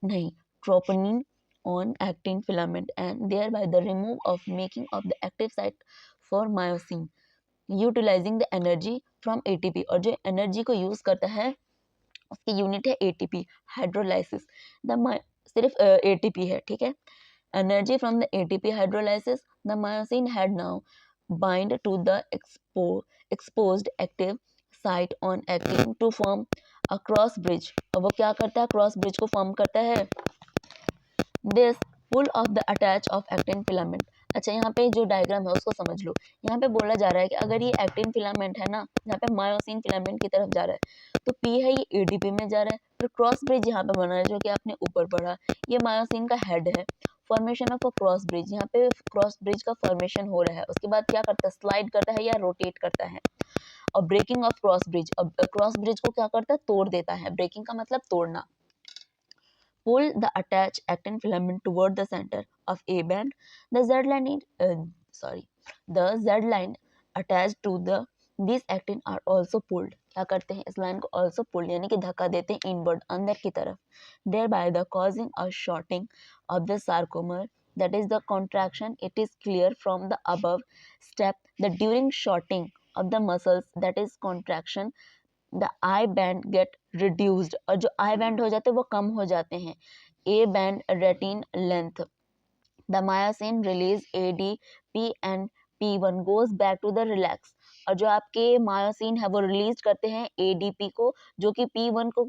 नहीं, troponin on actin filament and thereby the remove of making of the active site for myosin utilizing the energy from ATP। और जो एनर्जी को यूज करता है उसकी यूनिट है ATP हाइड्रोलाइसिस। सिर्फ ATP है, ठीक है। Energy from the ATP hydrolysis the myosin had now bind to the exposed active site on actin to form a cross bridge। अब वो क्या करता है, क्रॉस ब्रिज को फॉर्म करता है। This pull of the attach of actin filament. अच्छा, यहाँ पे जो डायग्राम है उसको समझ लो। यहाँ पे बोला जा रहा है कि अगर ये एक्टिन फिलामेंट है ना, यहाँ पे मायोसिन फिलामेंट की तरफ जा रहा है, तो पी है ये एडीपी में जा रहा है, फिर क्रॉस ब्रिज यहाँ पे बना है जो कि आपने ऊपर पढ़ा, ये मायोसिन का हेड है। Formation of a cross bridge, यहाँ पे क्रॉस ब्रिज का फॉर्मेशन हो रहा है। उसके बाद क्या करता है, स्लाइड करता है या रोटेट करता है। और ब्रेकिंग ऑफ क्रॉस ब्रिज, अब क्रॉस ब्रिज को क्या करता है, तोड़ देता है। ब्रेकिंग का मतलब तोड़ना। Pull the attached actin filament toward the center of A band. The Z line, the Z line attached to the these actin are also pulled. क्या करते हैं, इस लाइन को also pull यानी कि धक्का देते हैं inward अंदर की तरफ, thereby the causing a shortening of the sarcomere, that is the contraction. It is clear from the above step that during shortening of the muscles, that is contraction, the I band gate reduced, और जो आई बैंड हो जाते हैं वो कम हो जाते हैं। A band retain length, the myosin release ADP and P1 goes back to the relax. और जो आपके मायोसिन है वो रिलीज करते हैं ADP को, जो कि P1 को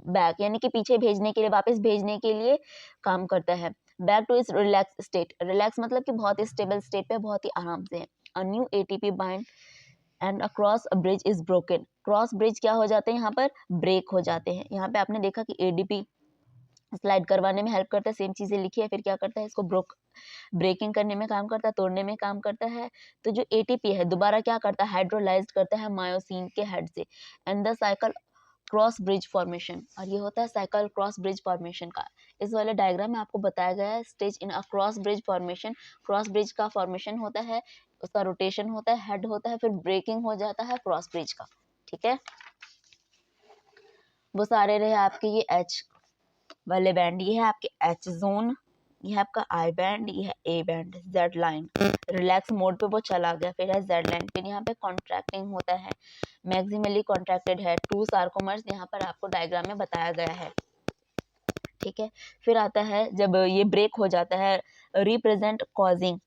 बैक यानी कि पीछे भेजने के लिए, वापस भेजने के लिए काम करता है। बैक टू इस रिलैक्स स्टेट, रिलैक्स मतलब कि बहुत ही स्टेबल स्टेट पे, बहुत ही आराम से है। A new ATP bind and a cross bridge is broken. Cross bridge क्या हो जाते हैं, यहाँ पर ब्रेक हो जाते हैं। यहाँ पे आपने देखा कि ADP स्लाइड करवाने में हेल्प करता है, सेम चीजें लिखी है, फिर क्या करता है, इसको ब्रेकिंग करने में काम करता है, तोड़ने में काम करता है। तो जो ATP है दोबारा क्या करता है, हाइड्रोलाइज करता है मायोसिन के हेड से, and the cycle cross bridge formation. और ये होता है साइकिल क्रॉस ब्रिज फॉर्मेशन का। इस वाले डायग्राम में आपको बताया गया है stage in a cross bridge formation. Cross bridge का फॉर्मेशन होता है, उसका रोटेशन होता है, हेड होता है, फिर ब्रेकिंग हो जाता है क्रॉस ब्रिज का, ठीक है। वो सारे रहे आपके ये H वाले बैंड, ये है आपके H जोन, ये है आपका I बैंड, ये है A band. Z line relax mode पे वो चला गया, फिर है Z लाइन, फिर यहाँ पे कॉन्ट्रैक्टिंग होता है, मैक्सिमली कॉन्ट्रैक्टेड है, 2 सार्कोमर्स यहाँ पर आपको डायग्राम में बताया गया है, ठीक है। फिर आता है जब ये ब्रेक हो जाता है, रिप्रेजेंट कॉजिंग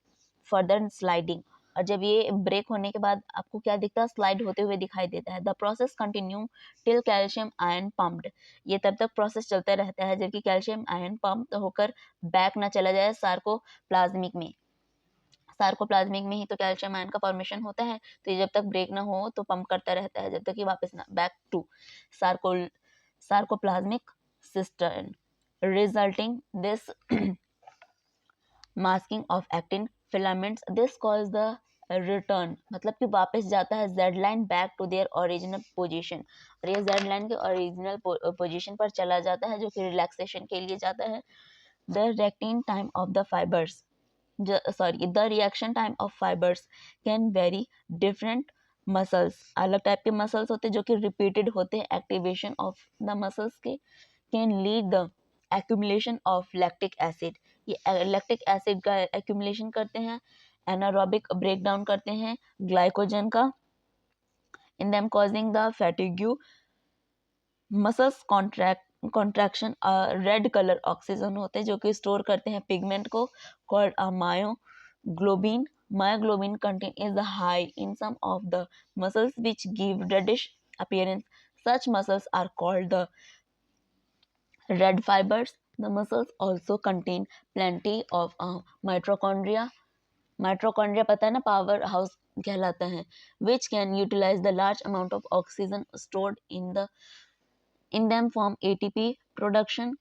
फर्दर स्लाइडिंग। और जब ये ब्रेक होने के बाद आपको क्या दिखता है, स्लाइड होते हुए दिखाई देता है। The process continue till calcium ion pumped, ये तब तक प्रोसेस चलता रहता है जबकि कैल्शियम आयन पंप होकर बैक ना चला जाए सार्कोप्लाज्मिक में। सार्कोप्लाज्मिक में ही तो कैल्शियम आयन का फॉर्मेशन होता है, तो ये जब तक ब्रेक ना हो तो पंप करता रहता है जब तक कि वापस ना back to sarcoplasmic system, resulting this masking of actin filaments. This causes the return, मतलब कि वापस जाता है Z line back to their original position, और ये Z line के ओरिजिनल पोजीशन पर चला जाता है जो कि रिलैक्सेशन के लिए जाता है। The reacting time of the fibers, the reaction time of fibers can vary different muscles, अलग टाइप के मसल्स होते हैं जो कि रिपीटेड होते हैं एक्टिवेशन ऑफ द मसल्स के, can lead the accumulation of lactic acid, ये लैक्टिक एसिड का accumulation करते हैं, anaerobic breakdown करते हैं ग्लाइकोजन का, in them causing the fatigue, muscles contraction, red colour oxygen होते हैं जो कि स्टोर करते हैं पिगमेंट को, called a myoglobin. Myoglobin content is high in some of the muscles which give reddish appearance. Such muscles are called the red fibers. The muscles also contain plenty of mitochondria. Mitochondria पता है ना, पावर हाउस कहलाता है, which can utilize the large amount of oxygen stored in them form ATP production.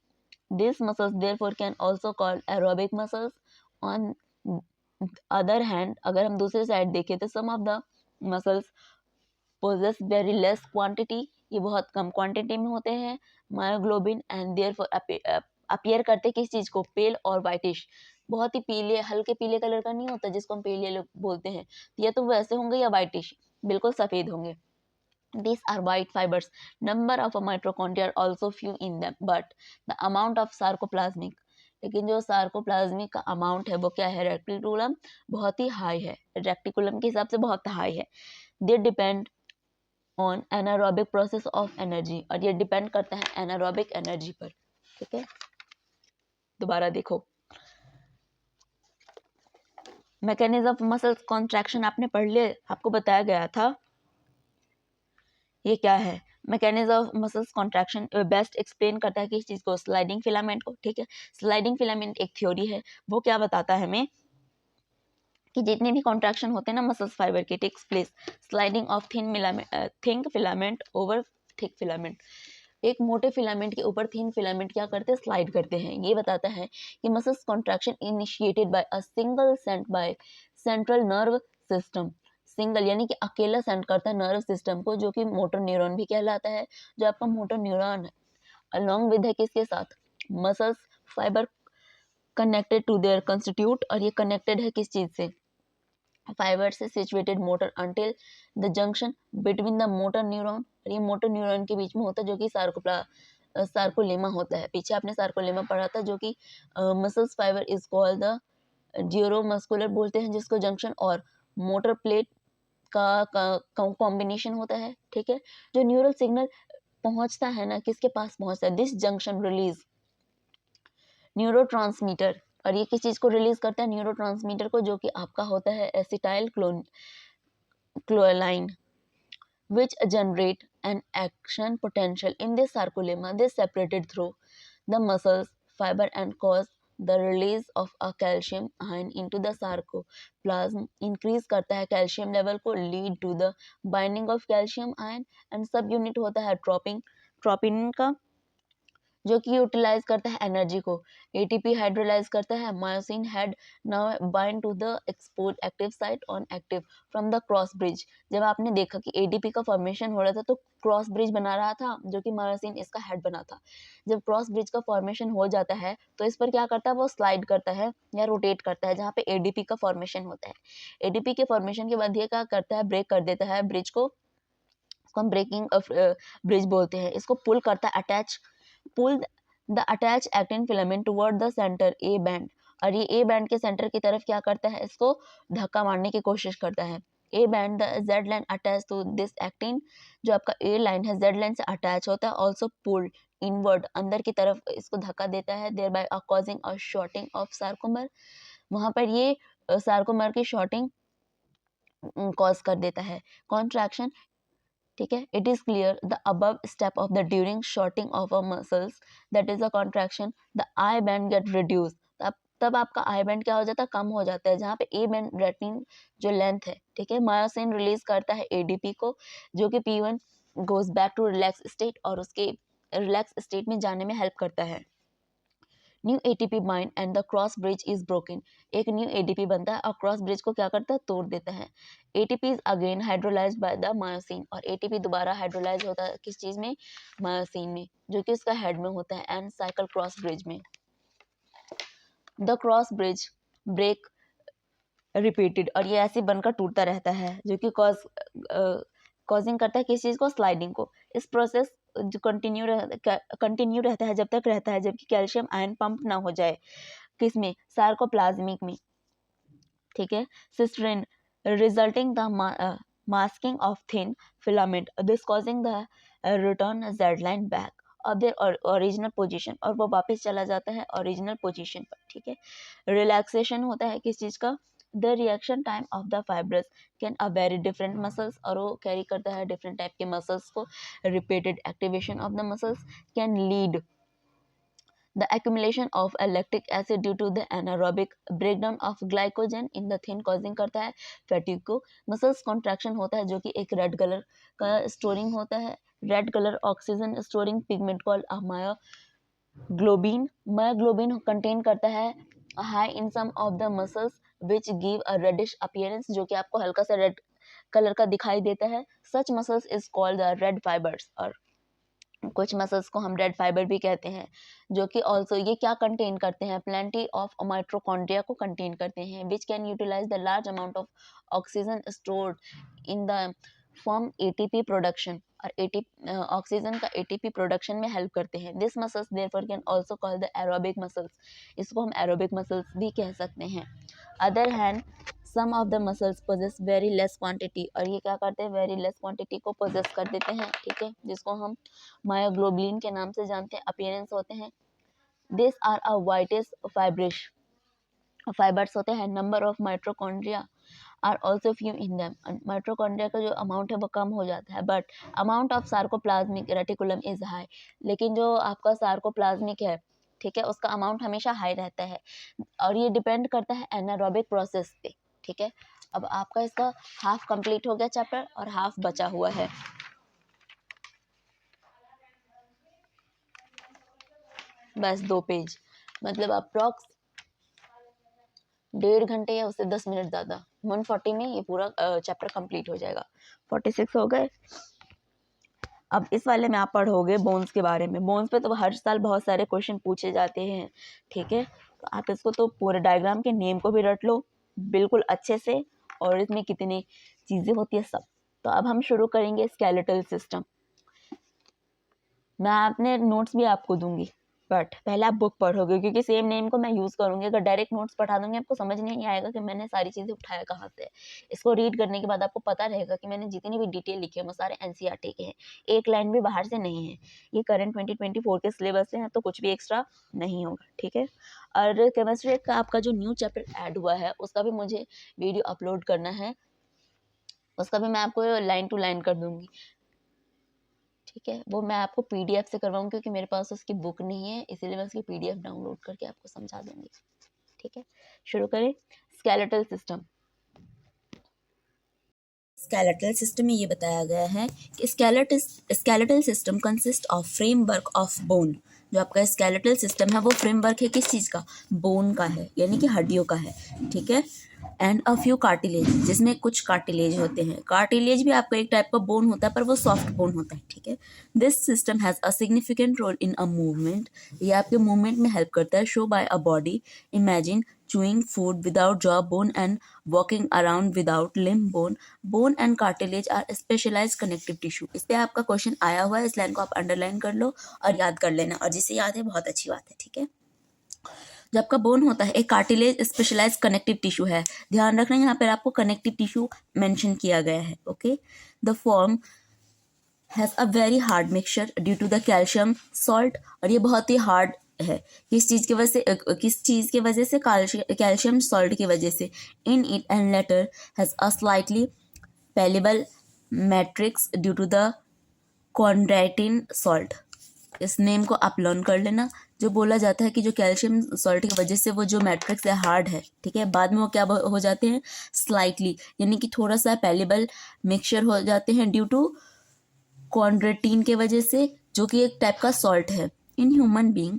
These muscles therefore can also called aerobic muscles. On other hand, अगर हम दूसरे साइड देखें तो some of the muscles possess very less quantity, ये बहुत कम क्वांटिटी में होते हैं, मायोग्लोबिन, एंड देयरफॉर अपीयर करते किस चीज को, पेल और वाइटिश, बहुत ही पीले, हल्के पीले कलर का नहीं होता जिसको हम पेल लोग बोलते हैं, या तो वैसे होंगे या वाइटिश, बिल्कुल सफेद होंगे। These are white fibers. Number of mitochondria are also few in them, but the amount of sarcoplasmic लेकिन जो सार्कोप्लाज्मिक का अमाउंट है वो क्या है, रेटिकुलम बहुत ही हाई है, रेटिकुलम के हिसाब से बहुत हाई है। They depend on anaerobic process of energy, और ये डिपेंड करता है एनारोबिक एनर्जी पर। ठीक है, दोबारा देखो, मैकेनिज्म ऑफ मसल्स कॉन्ट्रैक्शन आपने पढ़ लिया, आपको बताया गया था ये क्या है। Mechanism of muscles contraction best explain करता है किस चीज को, स्लाइडिंग फिलामेंट को। ठीक है, स्लाइडिंग फिलामेंट एक थ्योरी है, वो क्या बताता है हमें कि जितने भी कॉन्ट्रैक्शन होते हैं ना मसल्स फाइबर के, takes place sliding of thin filament over thick filament. एक मोटे फिलामेंट के ऊपर थिन फिलामेंट क्या करते हैं, स्लाइड करते हैं। ये बताता है कि muscles contraction initiated by a single sent by central nerve system. Single यानी कि अकेला सेंड करता है नर्व सिस्टम को, जो कि मोटर न्यूरॉन भी कहलाता है। जो आपका मोटर न्यूरॉन है अलॉन्ग विद है किसके साथ, muscles fibre connected to their constitute, और ये कनेक्टेड है किस चीज से, फाइबर से situated motor until the junction between the motor neuron, ये मोटर न्यूरॉन के बीच में होता है, जो कि सार्कोलेमा होता है। पीछे आपने सार्कोलेमा पढ़ा था, जो कि muscles fibre is called the neuromuscular बोलते हैं जिसको जंक्शन, और मोटर प्लेट का कॉम्बिनेशन होता है। ठीक है, जो न्यूरल सिग्नल पहुंचता है ना, किसके पास पहुंचता है, दिस जंक्शन रिलीज न्यूरोट्रांसमीटर, और ये किस चीज को रिलीज करता है, न्यूरोट्रांसमीटर को, जो कि आपका होता है acetyl क्लोलाइन, which generate an action potential in the sarcolemma. They separated through the muscles fiber and cause the release of a calcium ion into the sarcoplasm. Increase करता है calcium level को, lead to the binding of calcium ion, and subunit होता है tropinin का, जो कि यूटिलाइज करता है एनर्जी को। एटीपी हाइड्रोलाइज करता है, myosin head now bind to the expose active site on active from the cross bridge. जब आपने देखा कि एडीपी का फॉर्मेशन हो रहा था तो क्रॉस ब्रिज बना रहा था, जो कि मायोसिन इसका हेड बना था। जब क्रॉस ब्रिज का फॉर्मेशन हो जाता है तो इस पर क्या करता है, वो स्लाइड करता है या रोटेट करता है जहाँ पे एडीपी का फॉर्मेशन होता है। एडीपी के फॉर्मेशन के बाद ये क्या करता है, ब्रेक कर देता है ब्रिज को, हम ब्रेकिंग ब्रिज बोलते हैं। इसको पुल करता है, attach pull the attach actin filament toward the centre A band, और ये ए बैंड के सेंटर की तरफ क्या करता है, इसको धक्का मारने की कोशिश करता है। A band the Z line attach to this actin, जो आपका ए लाइन है जेड लाइन से अटैच होता है, ऑल्सो पुल्ड इनवर्ड अंदर की तरफ इसको धक्का देता है, thereby causing a shortening of sarcomere. वहां पर ये सार्कोमर की शॉर्टिंग कॉज कर देता है। कॉन्ट्रैक्शन, ठीक है, it is clear the above step of the during shortening of a muscles that is a contraction the I band get reduce. तब आपका आई बैंड क्या हो जाता है, कम हो जाता है, जहाँ पे ए बैंड रेटिन जो लेंथ है, ठीक है, मायोसिन रिलीज करता है एडीपी को, जो कि P1 goes back to relax state, और उसके रिलैक्स स्टेट में जाने में हेल्प करता है। New ATP bind and the cross bridge is broken, एक न्यू एटीपी बनता है और क्रॉस ब्रिज को क्या करता है, तोड़ देता है। ATP is again hydrolysed by the myosin, और एटीपी दोबारा हाइड्रोलाइज होता है किस चीज में, मायोसिन में, जो कि उसका हेड में होता है, एंड साइकिल क्रॉस ब्रिज में। The cross bridge break repeated, और ये ऐसे बनकर टूटता रहता है, जो कि कॉजिंग करता है किस चीज को, स्लाइडिंग को। इस प्रोसेस जो कंटिन्यू रहता है जब तक रहता है जबकि कैल्शियम आयन पंप ना हो जाए, किसमें, सार्कोप्लाज्मिक में। ठीक है, cisternae resulting the masking of thin filament, this causing the return Z line back of their original position, और वो वापस चला जाता है ओरिजिनल पोजीशन पर। ठीक है, रिलैक्सेशन होता है किस चीज का, the reaction time of the fibrous can a very different muscles, और वो कैरी करता है डिफरेंट टाइप के मसल्स को। Repeated activation of the muscles can lead the accumulation of lactic acid due to the anaerobic breakdown of glycogen in the thin causing करता है fatigue को। मसल्स कॉन्ट्रैक्शन होता है जो कि एक रेड कलर का स्टोरिंग होता है, red colour oxygen storing pigment called myoglobin. Myoglobin contain करता है high in some of the muscles which give a reddish appearance, जो कि आपको हल्का सा रेड कलर का दिखाई देता है। Such muscles is called the red fibres, और कुछ मसल्स को हम रेड फाइबर भी कहते हैं, जो कि ऑल्सो ये क्या कंटेन करते हैं, प्लेंटी ऑफ माइटोकॉन्ड्रिया को कंटेन करते हैं, which can utilise the large amount of oxygen stored in the form ATP production, और ऑक्सीजन का एटीपी प्रोडक्शन में हेल्प करते हैं। This muscles therefore can also called the aerobic muscles, इसको हम एरोबिक मसल्स भी कह सकते हैं। Other hand some of the muscles possess very less quantity, और ये क्या करते हैं, वेरी लेस क्वांटिटी को पोजेस कर देते हैं, ठीक है, जिसको हम मायोग्लोबिन के नाम से जानते हैं, अपीयरेंस होते हैं। This are a whitest fibres होते हैं। Number of mitochondria are also few in them, mitochondria का जो अमाउंट है वो कम हो जाता है, but amount of sarcoplasmic reticulum is high, लेकिन जो आपका सार्कोप्लाज्मिक है, ठीक है, उसका अमाउंट हमेशा हाई रहता है, और ये डिपेंड करता है एनारोबिक प्रोसेस पे, ठीक है। अब आपका इसका हाफ कंप्लीट हो गया चैप्टर और हाफ बचा हुआ है। बस 2 पेज, मतलब अप्रॉक्स 1.5 घंटे या उससे 10 मिनट ज़्यादा, 140 में ये पूरा चैप्टर कंप्लीट हो जाएगा। 46 हो गए। अब इस वाले में आप पढ़ोगे बोन्स के बारे में। बोन्स पे तो हर साल बहुत सारे क्वेश्चन पूछे जाते हैं, ठीक है, तो आप इसको तो पूरे डायग्राम के नेम को भी रट लो बिल्कुल अच्छे से, और इसमें कितनी चीज़ें होती है सब। तो अब हम शुरू करेंगे स्केलेटल सिस्टम। मैं अपने नोट्स भी आपको दूंगी, बट पहले आप बुक पढ़ोगे, क्योंकि सेम नेम को मैं यूज़ करूँगी। अगर डायरेक्ट नोट्स पढ़ा दूंगी आपको समझ नहीं आएगा कि मैंने सारी चीज़ें उठाया कहाँ से। इसको रीड करने के बाद आपको पता रहेगा कि मैंने जितनी भी डिटेल लिखी है वो सारे एनसीईआरटी के हैं, एक लाइन भी बाहर से नहीं है। ये करंट 2024 के सिलेबस से हैं, तो कुछ भी एक्स्ट्रा नहीं होगा, ठीक है। और केमिस्ट्री का आपका जो न्यू चैप्टर ऐड हुआ है उसका भी मुझे वीडियो अपलोड करना है, उसका भी मैं आपको लाइन टू लाइन कर दूंगी, ठीक है। वो मैं आपको पीडीएफ से करवाऊंगी, क्योंकि मेरे पास उसकी बुक नहीं है, इसीलिए मैं उसकी पीडीएफ डाउनलोड करके आपको समझा दूंगी, ठीक है। शुरू करें। Skeletal system. स्केलेटल सिस्टम में ये बताया गया है कि skeletal system consist of framework of bone. जो आपका स्केलेटल सिस्टम है वो फ्रेमवर्क है किस चीज़ का, बोन का है, यानी कि हड्डियों का है, ठीक है। एंड अ फ्यू कार्टिलेज, जिसमें कुछ कार्टिलेज होते हैं। कार्टिलेज भी आपका एक टाइप का बोन होता है, पर वो सॉफ्ट बोन होता है, ठीक है। This system has a significant role in a movement, ये आपके मूवमेंट में हेल्प करता है। Show by a body, imagine chewing food without jaw bone and walking around without limb bone. Bone and cartilage are specialized connective tissue. इस पे आपका क्वेश्चन आया हुआ है, इस लाइन को आप अंडरलाइन कर लो और याद कर लेना, और जिसे याद है बहुत अच्छी बात है, ठीक है। जब आपका बोन होता है, एक कार्टिलेज स्पेशलाइज कनेक्टिव टिश्यू है, ध्यान रखना यहाँ पर आपको कनेक्टिव टिश्यू मेंशन किया गया है, okay. The form has a very hard mixture due to the calcium salt, और ये बहुत ही हार्ड है, किस चीज़ की वजह से कैल्शियम सॉल्ट की वजह से। In it and latter has a slightly pliable matrix due to the chondroitin salt. इस नेम को आप लर्न कर लेना। जो बोला जाता है कि जो कैल्शियम सॉल्ट की वजह से वो जो मैट्रिक्स है हार्ड है, ठीक है, बाद में वो क्या हो जाते हैं, स्लाइटली, यानी कि थोड़ा सा पेलेबल मिक्सचर हो जाते हैं ड्यू टू कॉन्ड्राइटिन के वजह से, जो कि एक टाइप का सॉल्ट है। In human being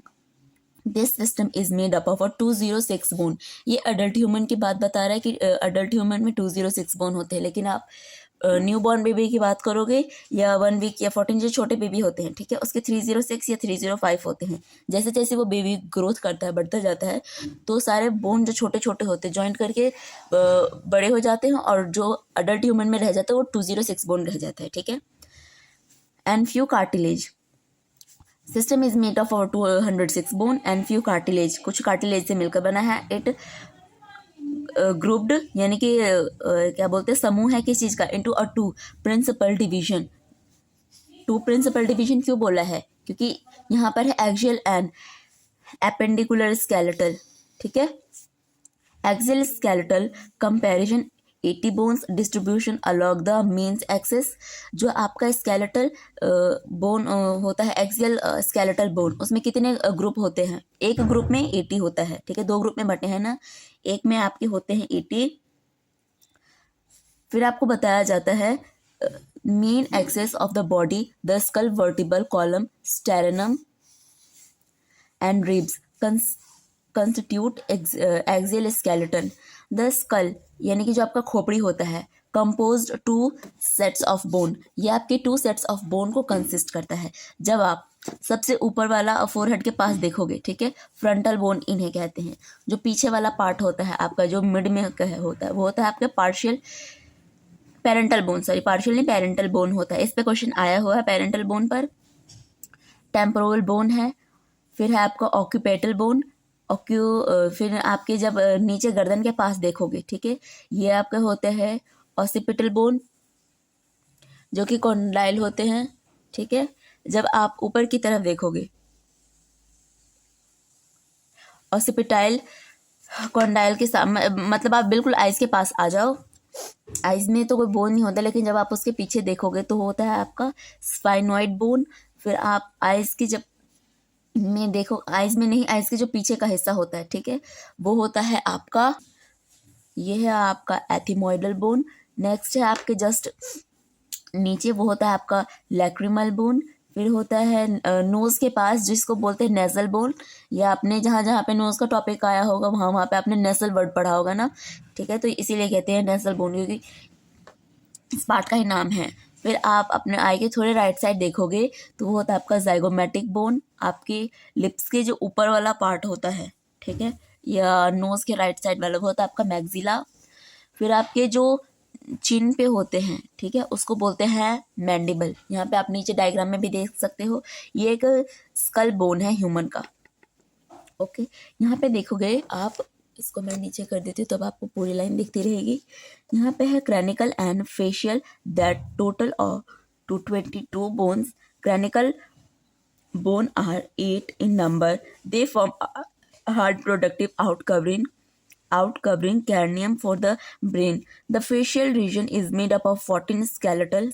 this system is made up of 206 bone. ये अडल्ट ह्यूमन की बात बता रहा है कि अडल्ट ह्यूमन में 206 बोन होते हैं, लेकिन आप न्यू बॉर्न बेबी की बात करोगे या 1 वीक या 14 जो छोटे बेबी होते हैं, ठीक है, उसके 306 या 305 होते हैं। जैसे जैसे वो बेबी ग्रोथ करता है, बढ़ता जाता है, तो सारे बोन जो छोटे छोटे होते हैं जॉइंट करके बड़े हो जाते हैं, और जो अडल्ट ह्यूमन में रह जाता है वो 206 बोन रह जाता है, ठीक है। And few cartilage, system is made of 206 bone and few cartilage, कुछ कार्टिलेज से मिलकर बना है। इट ग्रुप्ड, यानी कि क्या बोलते हैं, समूह है किस चीज़ का, into a 2 principal division. 2 principal division क्यों बोला है, क्योंकि यहाँ पर है एक्सियल एंड एपेंडिकुलर स्केलेटल, ठीक है। Axial skeletal comparison 80 bones distribution along the mains axis. जो आपका स्केलेटल बोन होता है, एक्सियल स्केलेटल बोन, उसमें कितने ग्रुप होते हैं, एक ग्रुप में 80 होता है, ठीक है, 2 ग्रुप में बटे हैं ना, एक में आपके होते हैं 80। फिर आपको बताया जाता है main axis of the body, the skull, vertebral column, sternum and ribs constitute axial skeleton. The skull, यानी कि जो आपका खोपड़ी होता है, कंपोज्ड 2 सेट्स ऑफ बोन, ये आपके 2 सेट्स ऑफ बोन को कंसिस्ट करता है। जब आप सबसे ऊपर वाला फोरहेड के पास देखोगे, ठीक है, फ्रंटल बोन इन्हें कहते हैं। जो पीछे वाला पार्ट होता है आपका, जो मिड में होता है, वो होता है आपका partial parental bone, sorry partial नहीं, पेरेंटल बोन होता है, इस पे क्वेश्चन आया हुआ है पेरेंटल बोन पर। टेम्पोरल बोन है, फिर है आपका ऑक्यूपेटल बोन, फिर आपके जब नीचे गर्दन के पास देखोगे, ठीक है, ये आपके होते हैं ऑसिपिटल बोन जो कि कॉन्डाइल होते हैं, ठीक है। जब आप ऊपर की तरफ देखोगे ऑसिपिटाइल कॉन्डाइल के सामने, मतलब आप बिल्कुल आइज के पास आ जाओ, आइज में तो कोई बोन नहीं होता, लेकिन जब आप उसके पीछे देखोगे तो होता है आपका स्पाइनोइड बोन। फिर आप आइज की जब में देखो, आइज में नहीं, आइज के जो पीछे का हिस्सा होता है, ठीक है, वो होता है आपका, ये है आपका एथिमोइडल बोन। नेक्स्ट है आपके जस्ट नीचे, वो होता है आपका लैक्रिमल बोन। फिर होता है नोज के पास जिसको बोलते हैं नेजल बोन, या आपने जहाँ जहाँ पे नोज का टॉपिक आया होगा वहाँ वहाँ पे आपने नेसल वर्ड पढ़ा होगा ना, ठीक है, तो इसीलिए कहते हैं नेजल बोन, क्योंकि इस पार्ट का ही नाम है। फिर आप अपने आई के थोड़े राइट साइड देखोगे तो वो होता है आपका जाइगोमेटिक बोन, आपके लिप्स के जो ऊपर वाला पार्ट होता है, ठीक है, या नोज के राइट साइड वाला वो होता है आपका मैक्सिला। फिर आपके जो चिन पे होते हैं, ठीक है, उसको बोलते हैं मैंडिबल। यहाँ पे आप नीचे डायग्राम में भी देख सकते हो, ये एक स्कल बोन है ह्यूमन का। ओके, यहाँ पे देखोगे आप, इसको मैं नीचे कर देती हूँ तब आपको पूरी लाइन दिखती रहेगी। यहाँ पे है क्रैनिकल एंड फेशियल दैट टोटल और 222 bones. क्रैनिकल bone are 8 in number. They form a hard productive out covering cranium for the brain. The facial region is made up of 14 skeletal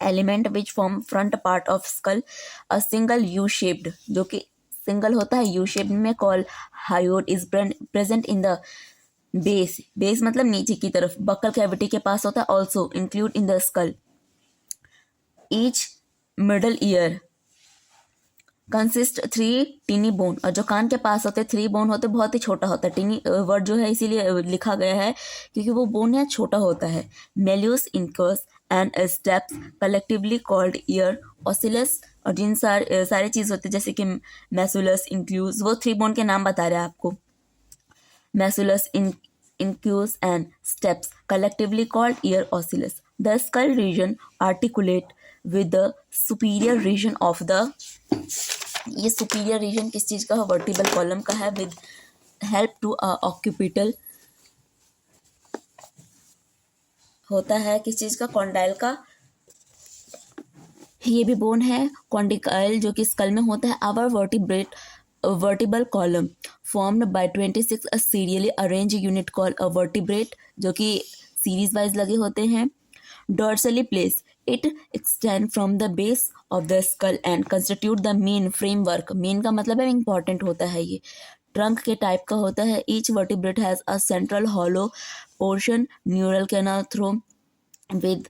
element which form front part of skull. A single U-shaped, जो कि सिंगल होता है U shaped में, called hyoid is present in the base मतलब नीचे की तरफ, बक्कल कैविटी के पास होता है, also include in the skull. Each middle ear consist 3 tiny bone, और जो कान के पास होते 3 बोन होते, बहुत ही छोटा होता है, टीनी वर्ड जो है इसीलिए लिखा गया है क्योंकि वो बोन है छोटा होता है। Malleus incus and stapes collectively called ear ossicles, और जिन सारे चीज़ होते हैं जैसे कि मैसुलस इंक्यूज, वो 3 बोन के नाम बता रहे हैं आपको, malleus incus and stapes collectively called ear ossicles. The skull region articulate with the superior region of the, ये सुपीरियर रीजन किस चीज़ का है, वर्टिबल कॉलम का है, विद हेल्प टू ऑक्यूपिटल होता है, किस चीज़ का, कॉन्डाइल का। ये भी बोन है कॉन्डिकाइल जो कि स्कल में होता है। Our vertebral column formed by 26 serially arrange unit call a vertebrate, जो कि सीरीज वाइज लगे होते हैं। Dorsally place it extend from the base of the skull and constitute the main framework. Main का मतलब है इंपॉर्टेंट होता है, ये ट्रंक के टाइप का होता है। Each vertebrate has a central hollow portion neural canal through with,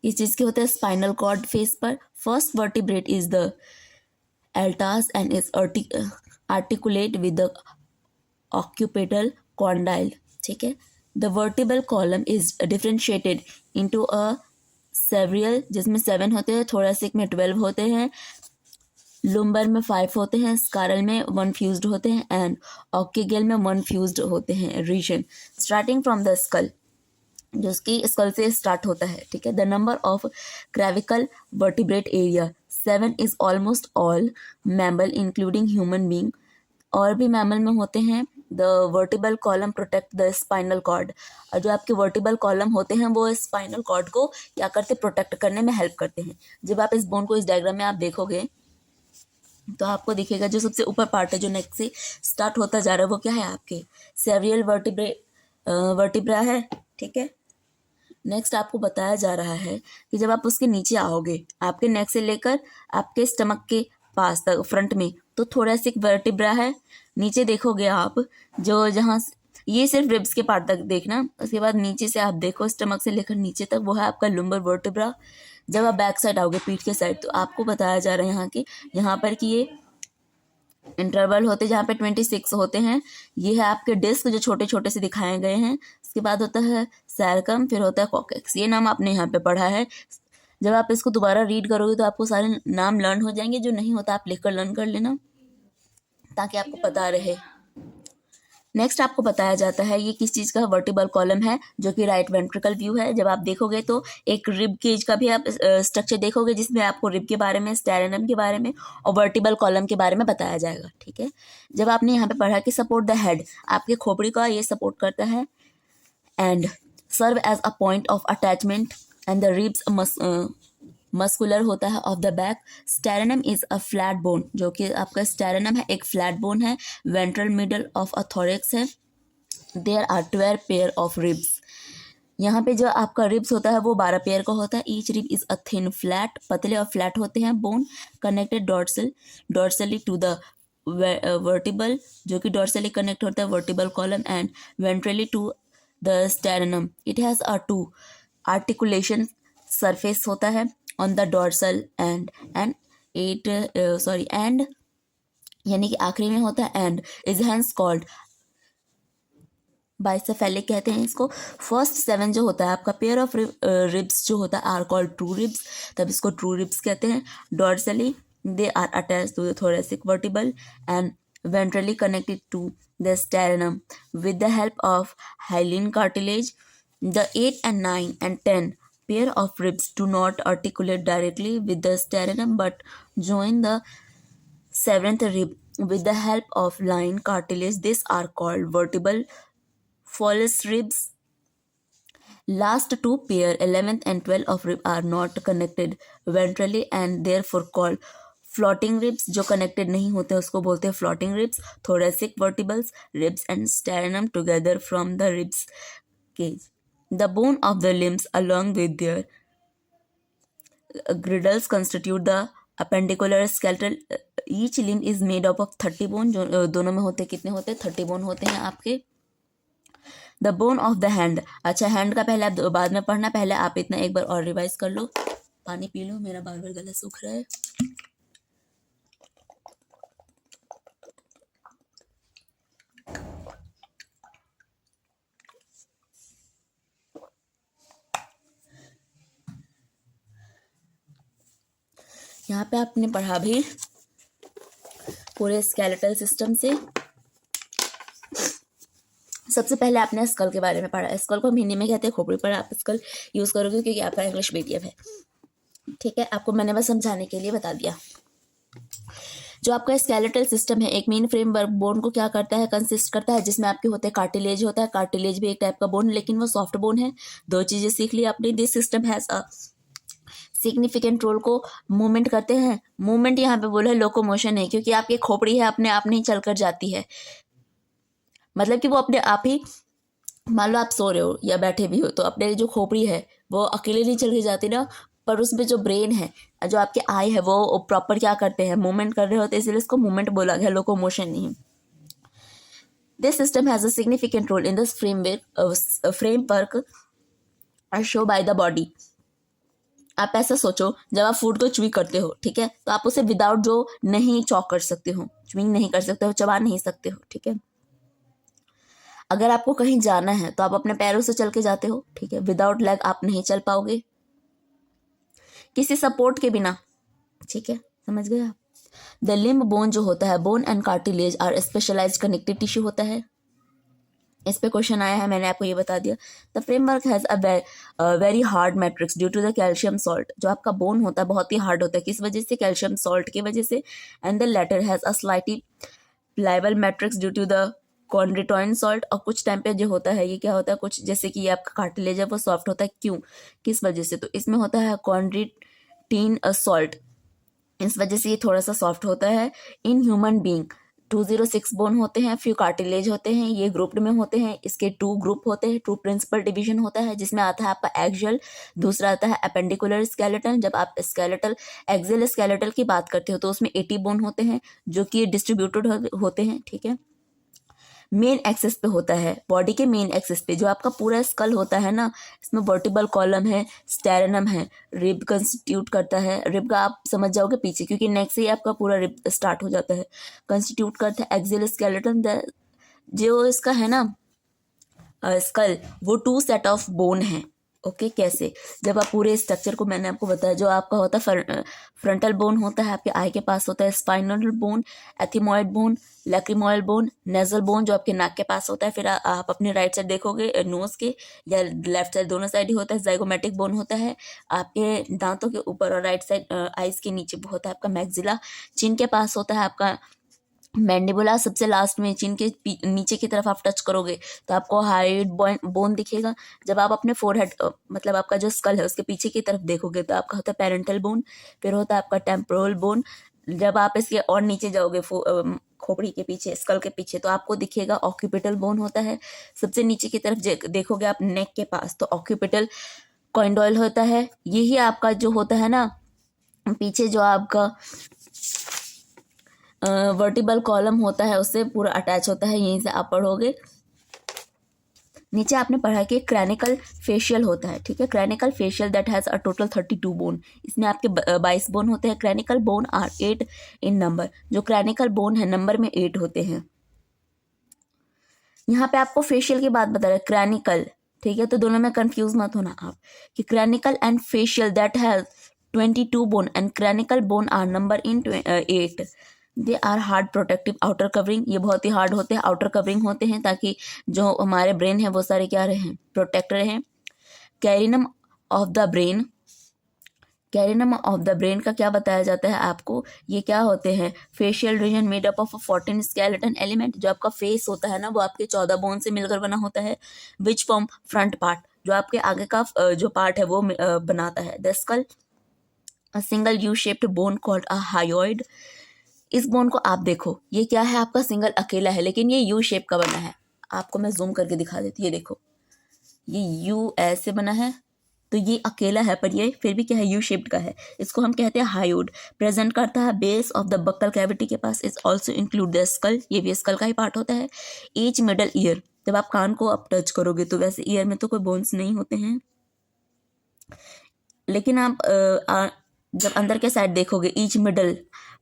इस चीज़ के होते हैं स्पाइनल कॉर्ड फेस पर। फर्स्ट वर्टिब्रेट इज द एल्टास and is articulate with the occipital condyle, ठीक है। The vertebral column is differentiated into a several, जिसमें 7 होते हैं, थोरेसिक में 12 होते हैं, लुम्बर में 5 होते हैं, स्कारल में 1 फ्यूज्ड होते हैं, एंड ऑक्यूगेल में 1 फ्यूज्ड होते हैं region, starting from the skull, जो उसकी स्कल से स्टार्ट होता है, ठीक है। The number of cervical vertebrate area 7 is almost all mammal including human being, और भी मैमल में होते हैं। The vertebral column protect the spinal cord, और जो आपके वर्टिबल कॉलम होते हैं वो स्पाइनल कॉर्ड को क्या करते, प्रोटेक्ट करने में हेल्प करते हैं। जब आप इस बोन को इस डायग्राम में आप देखोगे तो आपको दिखेगा जो सबसे ऊपर पार्ट है जो नेक से स्टार्ट होता जा रहा है वो क्या है, आपके सेवरियल वर्टिब्रा है, ठीक है। नेक्स्ट आपको बताया जा रहा है कि जब आप उसके नीचे आओगे, आपके नेक से लेकर आपके स्टमक के पास तक फ्रंट में, तो थोड़ा सा एक वर्टिब्रा है। नीचे देखोगे आप, जो जहाँ ये सिर्फ रिब्स के पार्ट तक देखना, उसके बाद नीचे से आप देखो स्टमक से लेकर नीचे तक, वो है आपका लुम्बर वर्टिब्रा। जब आप बैक साइड आओगे, पीठ के साइड, तो आपको बताया जा रहा है यहाँ पर कि ये इंटरवल होते हैं जहाँ पे 26 होते हैं। ये है आपके डिस्क जो छोटे छोटे से दिखाए गए हैं। उसके बाद होता है सैरकम, फिर होता है कॉकेक्स। ये नाम आपने यहाँ पे पढ़ा है। जब आप इसको दोबारा रीड करोगे तो आपको सारे नाम लर्न हो जाएंगे, जो नहीं होता आप लिख कर लर्न कर लेना ताकि आपको पता रहे। नेक्स्ट आपको बताया जाता है ये किस चीज़ का वर्टिबल कॉलम है, जो कि राइट वेंट्रिकल व्यू है। जब आप देखोगे तो एक रिब केज का भी आप स्ट्रक्चर देखोगे, जिसमें आपको रिब के बारे में, स्टेरेनम के बारे में और वर्टिबल कॉलम के बारे में बताया जाएगा, ठीक है। जब आपने यहाँ पे पढ़ा कि सपोर्ट द हेड, आपके खोपड़ी का ये सपोर्ट करता है, and serve as a point of attachment, and the ribs muscular होता है of the back. Sternum is a flat bone, जो कि आपका स्टेरेनम है एक फ्लैट बोन है। Ventral middle of a thorax है। There are 12 pair of ribs. यहाँ पे जो आपका रिब्स होता है वो 12 पेयर का होता है। Each rib is a thin flat, पतले और फ्लैट होते हैं। Bone connected dorsally to the vertebral, जो कि डॉर्सली कनेक्ट होता है vertebral column, and ventrally to the sternum. It has a two articulation surface होता है on the dorsal end end यानी कि आखिरी में होता है, and is hence called bicephalic कहते हैं इसको। फर्स्ट 7 जो होता है आपका पेयर ऑफ रिब्स जो होता है आर कॉल्ड ट्रू रिब्स, तब इसको ट्रू रिब्स कहते हैं। Dorsally they are attached to the thoracic vertebral and ventrally connected to the sternum with the help of hyaline cartilage. The 8 and 9 and 10 pair of ribs do not articulate directly with the sternum but join the 7th rib with the help of line cartilage. These are called vertebral Fallis ribs. Last two pair, 11th and 12th of rib, are not connected ventrally and therefore called floating ribs. जो connected नहीं होते उसको बोलते हैं floating ribs. Thoracic vertebrals, ribs and sternum together from the ribs cage. The bone of the limbs along with their girdles constitute the appendicular skeletal. Each limb is made up of 30 bone. जो दोनों में होते कितने होते हैं? 30 bone होते हैं आपके। The bone of the hand, अच्छा हैंड का पहले आप बाद में पढ़ना, पहले आप इतना एक बार और रिवाइज कर लो। पानी पी लो, मेरा बार बार गला सूख रहा है। यहाँ पे आपने पढ़ा भी पूरे स्केलेटल सिस्टम से। सबसे पहले आपने स्कल के बारे में पढ़ा। स्कल को हम हिंदी में कहते हैं खोपड़ी, पर आप स्कल यूज़ करोगे क्योंकि आपका इंग्लिश मीडियम है, ठीक है। आपको मैंने बस समझाने के लिए बता दिया। जो आपका स्केलेटल सिस्टम है, एक मेन फ्रेमवर्क बोन को क्या करता है, कंसिस्ट करता है, जिसमें आपके होते हैं कार्टिलेज होता है। कार्टिलेज भी एक टाइप का बोन है, लेकिन वो सॉफ्ट बोन है। 2 चीज़ें सीख ली आपने। This system has a significant role को मूवमेंट करते हैं। मूवमेंट यहाँ पे बोला है, लोकोमोशन है, क्योंकि आपकी खोपड़ी है अपने आप नहीं चल कर जाती है, मतलब कि वो अपने आप ही, मान लो आप सो रहे हो या बैठे भी हो तो अपने जो खोपड़ी है वो अकेले नहीं चल के जाती ना, पर उसमें जो ब्रेन है, जो आपके आई है, वो प्रॉपर क्या करते हैं, मूवमेंट कर रहे होते हैं, इसलिए इसको मूवमेंट बोला गया, लोकोमोशन नहीं। This system has a significant role in this framework show by the body. आप ऐसा सोचो, जब आप फूड को च्यूइंग करते हो, ठीक है, तो आप उसे विदाउट जो नहीं चॉक कर सकते हो, च्यूइंग नहीं कर सकते हो, चबा नहीं सकते हो, ठीक है। अगर आपको कहीं जाना है तो आप अपने पैरों से चल के जाते हो, ठीक है। विदाउट लेग आप नहीं चल पाओगे, किसी सपोर्ट के बिना, ठीक है, समझ गए आप। द लिम्ब बोन जो होता है, bone and cartilage are specialised connective tissue होता है। इस पे क्वेश्चन आया है, मैंने आपको ये बता दिया। The framework has a very hard matrix due to the calcium salt. जो आपका बोन होता है बहुत ही हार्ड होता है, किस वजह से, कैल्शियम सॉल्ट की वजह से। And the latter has a slightly pliable matrix due to the chondroitin salt. और कुछ टाइम पे जो होता है ये क्या होता है, कुछ जैसे कि ये आपका कार्टिलेज है वो सॉफ्ट होता है, क्यों, किस वजह से, तो इसमें होता है कॉन्ड्रिटीन सॉल्ट, इस वजह से ये थोड़ा सा सॉफ्ट होता है। इन ह्यूमन बींग 206 बोन होते हैं, फ्यू कार्टिलेज होते हैं, ये ग्रुप्ड में होते हैं। इसके 2 ग्रुप होते हैं, 2 प्रिंसिपल डिवीजन होता है, जिसमें आता है आपका एक्सियल, दूसरा आता है एपेंडिकुलर स्केलेटन। जब आप स्केलेटल एक्सियल स्केलेटल की बात करते हो तो उसमें 80 बोन होते हैं, जो कि डिस्ट्रीब्यूटेड होते हैं, ठीक है। मेन एक्सिस पे होता है, बॉडी के मेन एक्सिस पे जो आपका पूरा स्कल होता है ना, इसमें वर्टिबल कॉलम है, स्टेरेनम है, रिब कंस्टिट्यूट करता है। रिब का आप समझ जाओगे पीछे, क्योंकि नेक से ही आपका पूरा रिब स्टार्ट हो जाता है। कंस्टिट्यूट करता है एक्सियल स्केलेटन। जो इसका है ना स्कल, वो 2 सेट ऑफ बोन है, ओके कैसे? जब आप पूरे स्ट्रक्चर को, मैंने आपको बताया, जो आपका होता है फ्रंटल बोन होता है आपके आई के पास होता है, spinal bone, ethmoid bone, lacrimal bone, nasal bone जो आपके नाक के पास होता है। फिर आप अपने राइट साइड देखोगे नोज के या लेफ्ट साइड, दोनों साइड ही होता है। जाइगोमेटिक बोन होता है आपके दांतों के ऊपर और राइट साइड आइज के नीचे होता है आपका मैक्सिला। चिन के पास होता है आपका मैंडिबुला, सबसे लास्ट में चिन के नीचे की तरफ आप टच करोगे तो आपको हाइड बोन दिखेगा। जब आप अपने फोरहेड मतलब आपका जो स्कल है उसके पीछे की तरफ देखोगे तो आपका होता है पेरेंटल बोन। फिर होता है आपका टेम्पोरल बोन। जब आप इसके और नीचे जाओगे खोपड़ी के पीछे, स्कल के पीछे, तो आपको दिखेगा ऑक्यूपिटल बोन होता है। सबसे नीचे की तरफ देखोगे आप नेक के पास तो ऑक्यूपिटल कॉन्डोइल होता है। यही आपका जो होता है ना पीछे जो आपका वर्टिबल कॉलम होता है उससे पूरा अटैच होता है, यहीं से आप पढ़ोगे। नीचे आपने पढ़ा कि क्रैनिकल फेशियल होता है, ठीक है। Cranial facial that has a total 32 bone. इसमें आपके 22 बोन होते हैं। Cranial bone are 8 in number. जो क्रैनिकल बोन है नंबर में 8 होते हैं। यहाँ पे आपको फेशियल की बात बता रहे हैं, क्रैनिकल, ठीक है। तो दोनों में कंफ्यूज मत होना आप कि cranial and facial that has 22 bone and cranial bone are number in 8। They are hard protective outer covering. ये बहुत ही हार्ड होते हैं, आउटर कवरिंग होते हैं ताकि जो हमारे ब्रेन है वो सारे क्या रहें, प्रोटेक्ट रहें। Cranium of the brain, cranium of the brain का क्या बताया जाता है आपको, ये क्या होते हैं, facial region made up of 14 skeleton element. जो आपका फेस होता है ना वो आपके 14 बोन से मिलकर बना होता है। विच फॉर्म फ्रंट पार्ट, जो आपके आगे का जो पार्ट है वो बनाता है। The skull a single U shaped bone called a hyoid. इस बोन को आप देखो, ये क्या है आपका सिंगल अकेला है लेकिन ये यू शेप का बना है। आपको मैं जूम करके दिखा देती हूँ, ये देखो ये यू ऐसे बना है तो ये अकेला है पर ये फिर भी क्या है, यू शेप्ड का है। इसको हम कहते हैं हायोड। प्रेजेंट करता है base of the buccal cavity के पास। Is also include the skull, ये भी स्कल का ही पार्ट होता है। ईच मिडल ईयर, जब आप कान को आप टच करोगे तो वैसे ईयर में तो कोई बोन्स नहीं होते हैं लेकिन आप जब अंदर के साइड देखोगे ईच मिडल,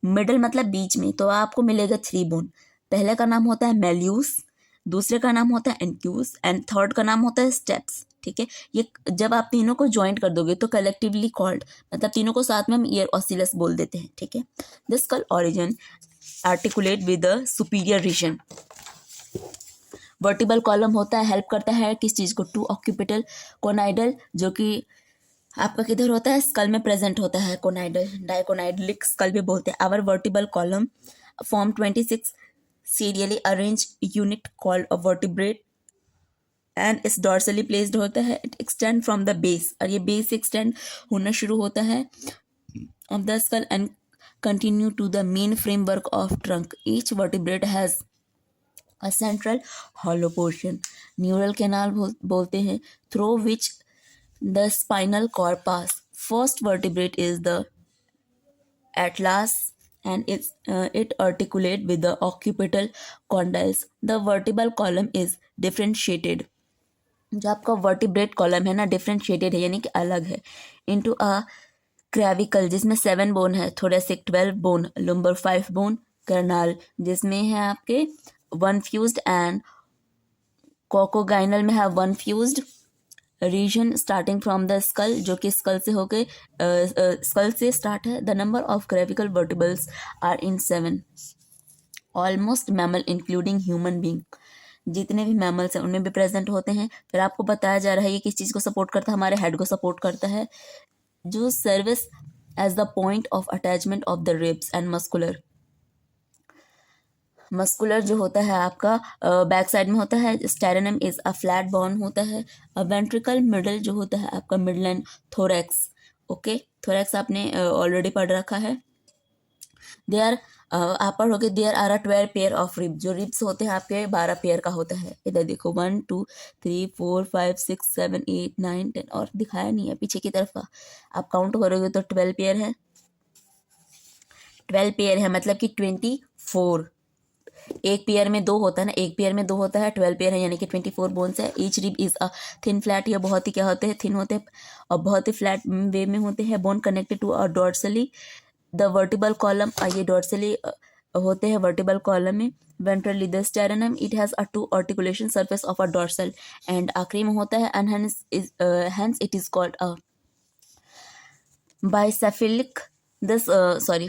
मिडल मतलब बीच में, तो आपको मिलेगा 3 बोन। पहले का नाम होता है मेल्यूस, दूसरे का नाम होता है एंक्यूस एंड थर्ड का नाम होता है स्टेप्स, ठीक है। ये जब आप तीनों को ज्वाइंट कर दोगे तो कलेक्टिवली कॉल्ड, मतलब तीनों को साथ में हम ईयर ऑसिलस बोल देते हैं, ठीक है। This skull origin articulate with the superior region. Vertebral column होता है, हेल्प करता है किस चीज़ को, टू ऑक्यूपिटल कोनाइडल, जो कि आपका किधर होता है, स्कल में प्रेजेंट होता है। कोनाइडल, डाइकोनाइडलिक स्कल भी बोलते हैं। Our vertebral column form 26 serially arrange unit called a vertebrate and इस डॉर्सली प्लेस्ड होता है। It extend from the base, और ये बेस से एक्सटेंड होना शुरू होता है of the skull and continue to the main framework of trunk. Each vertebrate has a central hollow portion, neural canal बोलते हैं, through which the spinal cord pass. First vertebrate is the atlas and it articulate with the occipital condyles. The vertebral column is differentiated. जो आपका वर्टिब्रेट कॉलम है ना डिफरेंशिएटेड है यानी कि अलग है इनटू अ क्रेविकल जिसमें 7 बोन है, thoracic 12 bone, lumbar 5 bone, Karnal जिसमें है आपके 1 फ्यूज्ड एंड कोकोगाइनल में है 1 fused region starting from the skull, जो कि स्कल से होके स्कल से स्टार्ट है। The number of cervical vertebrals are in 7। Almost mammal including human being, जितने भी मैमल्स हैं उनमें भी प्रेजेंट होते हैं। फिर आपको बताया जा रहा है ये किस चीज़ को सपोर्ट करता है, हमारे हेड को सपोर्ट करता है, जो serves as the point of attachment of the ribs and muscular. Muscular जो होता है आपका बैक साइड में होता है। Sternum is a flat bone होता है। वेंट्रिकल मिडल जो होता है आपका middle and thorax, okay. Thorax आपने ऑलरेडी पढ़ रखा है। दे आर आप पढ़ोगे there are a 12 pair of rib, जो रिब्स होते हैं आपके 12 पेयर का होता है। इधर देखो 1 2 3 4 5 6 7 8 9 10, और दिखाया नहीं है पीछे की तरफ का, आप काउंट करोगे तो 12 पेयर है। 12 पेयर है मतलब कि 24। एक पेयर में 2 होता है ना, एक पेयर में 2 होता है, 12 पेयर है यानी कि 24 बोन्स है। Each rib is a thin flat, ये बहुत ही क्या होते हैं, थिन होते हैं और बहुत ही फ्लैट वे में होते हैं। Bone connected to a dorsally the vertebral column, ये डॉर्सली होते हैं वर्टिबल कॉलम में. Ventrally the sternum it has a two articulation surface of a dorsal end आखिरी में होता है and hence it is called a bicephalic. This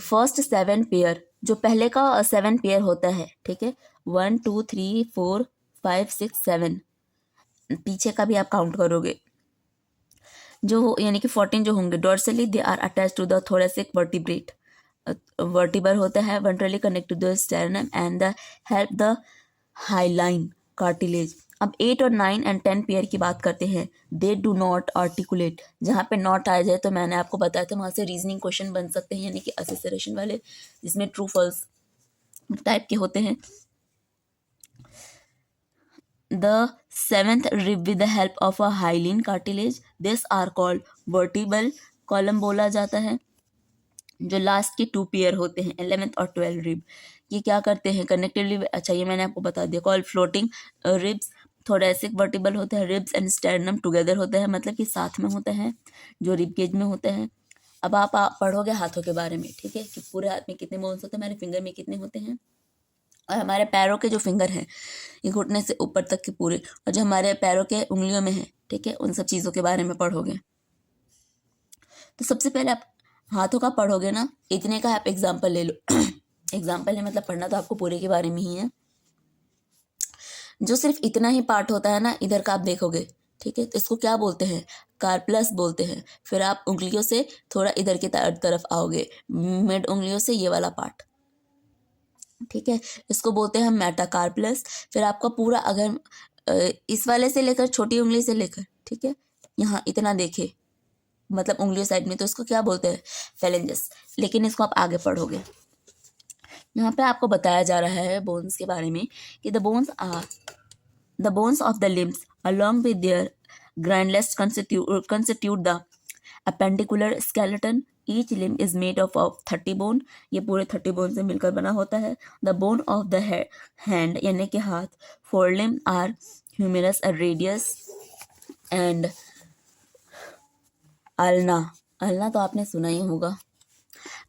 first 7 pair, जो पहले का 7 पेयर होता है, ठीक है, 1 2 3 4 5 6 7, पीछे का भी आप काउंट करोगे जो यानी कि 14 जो होंगे. Dorsally they are attach to the thoracic vertebrate, vertebra होता है ventrally connect to the sternum and the help the hyaline cartilage. अब 8 और 9 एंड 10 पेयर की बात करते हैं. दे डू नॉट आर्टिकुलेट. जहाँ पे नॉट आ जाए तो मैंने आपको बताया था वहाँ से रीजनिंग क्वेश्चन बन सकते हैं, यानी कि असेसरेशन वाले, जिसमें ट्रू फॉल्स टाइप के होते हैं. The seventh rib with the help of a hyaline cartilage, this are called vertebral column बोला जाता है. जो लास्ट के 2 पेयर होते हैं 11th और 12 रिब, ये क्या करते हैं कनेक्टिवली. अच्छा ये मैंने आपको बता दिया. Call floating ribs. Thoracic vertebral होता है. रिब्स एंड स्टर्नम टुगेदर होता है, मतलब कि साथ में होता है जो रिब केज में होता है. अब आप पढ़ोगे हाथों के बारे में, ठीक है, कि पूरे हाथ में कितने बोन्स होते हैं, हमारे फिंगर में कितने होते हैं, और हमारे पैरों के जो फिंगर हैं ये घुटने से ऊपर तक के पूरे, और जो हमारे पैरों के उंगलियों में है, ठीक है, उन सब चीज़ों के बारे में पढ़ोगे. तो सबसे पहले आप हाथों का पढ़ोगे ना, इतने का आप एग्जाम्पल ले लो. एग्जाम्पल है मतलब पढ़ना तो आपको पूरे के बारे में ही है. जो सिर्फ इतना ही पार्ट होता है ना, इधर का आप देखोगे, ठीक है, तो इसको क्या बोलते हैं, कार्पलस बोलते हैं. फिर आप उंगलियों से थोड़ा इधर की तरफ आओगे, मिड उंगलियों से ये वाला पार्ट, ठीक है, इसको बोलते हैं मेटाकार्पलस. फिर आपका पूरा अगर इस वाले से लेकर छोटी उंगली से लेकर, ठीक है, यहाँ इतना देखे, मतलब उंगलियों साइड में, तो इसको क्या बोलते हैं, फेलेंजस. लेकिन इसको आप आगे पढ़ोगे. यहाँ पे आपको बताया जा रहा है बोन्स के बारे में कि the bones of the limbs along with their glandless constitute the appendicular skeleton. Each limb is made of 30 bone. ये पूरे 30 बोन से मिलकर बना होता है. The bone of the hand यानी कि हाथ, forelimb are humerus and radius and ulna तो आपने सुना ही होगा.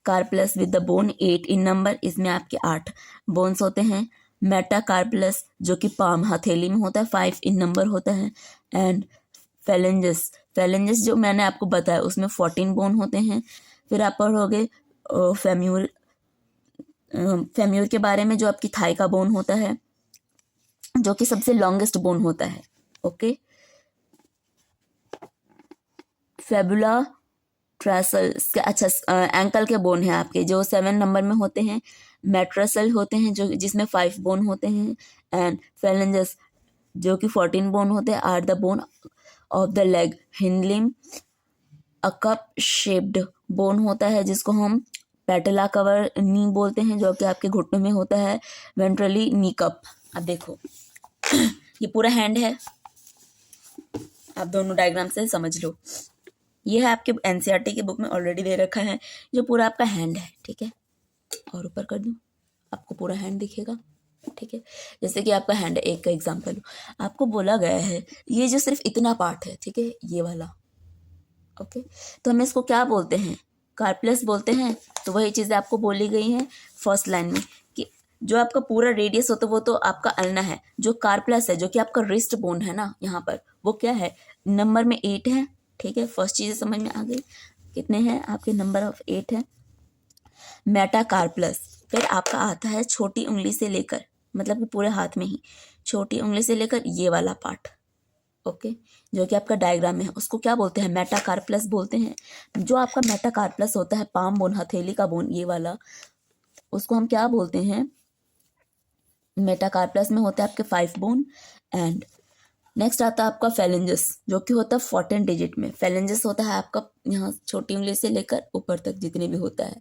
Carpals with the bone 8 in number, इसमें आपके 8 बोन्स होते हैं. मेटाकार्पलस जो कि पाम हथेली में होता है 5 इन नंबर होता है. एंड फेलेंजस जो मैंने आपको बताया उसमें 14 बोन होते हैं. फिर आप पढ़ोगे फेम्यूर के बारे में, जो आपकी थाई का बोन होता है, जो कि सबसे लॉन्गेस्ट बोन होता है. Okay, fibula tarsal. अच्छा एंकल के बोन है आपके जो 7 नंबर में होते हैं. मेट्रसल होते हैं जो जिसमें 5 बोन होते हैं. एंड फेलेंजस जो कि 14 बोन होते हैं. Are the bone of the leg. Hind limb a cup shaped bone होता है जिसको हम पेटला कवर नी बोलते हैं, जो कि आपके घुटनों में होता है. वेंट्रली नी कप. अब देखो ये पूरा हैंड है, आप दोनों डायग्राम से समझ लो. ये है आपके एनसीईआरटी की बुक में ऑलरेडी दे रखा है, जो पूरा आपका हैंड है, ठीक है. और ऊपर कर दूं, आपको पूरा हैंड दिखेगा, ठीक है. जैसे कि आपका हैंड, एक का एग्जांपल आपको बोला गया है, ये जो सिर्फ इतना पार्ट है, ठीक है, ये वाला. ओके, तो हम इसको क्या बोलते हैं, कार्पलस बोलते हैं. तो वही चीज़ें आपको बोली गई हैं फर्स्ट लाइन में कि जो आपका पूरा रेडियस होता है वो तो आपका अल्ना है. जो कार्पलस है जो कि आपका रिस्ट बोन है ना यहाँ पर, वो क्या है, नंबर में 8 है, ठीक है. फर्स्ट चीज़ समझ में आ गई, कितने हैं आपके, नंबर ऑफ 8 है. मेटाकार्पलस फिर आपका आता है छोटी उंगली से लेकर, मतलब कि पूरे हाथ में ही छोटी उंगली से लेकर ये वाला पार्ट. ओके, जो कि आपका डायग्राम में है उसको क्या बोलते हैं, मेटाकार्पलस बोलते हैं. जो आपका मेटाकार्पलस होता है, पाम बोन, हथेली का बोन, ये वाला, उसको हम क्या बोलते हैं, मेटाकार्पलस में होता है आपके 5 बोन. एंड नेक्स्ट आता है आपका फेलेंजस जो कि होता है 14 डिजिट में. फेलेंजस होता है आपका यहाँ छोटी उंगली से लेकर ऊपर तक जितने भी होता है.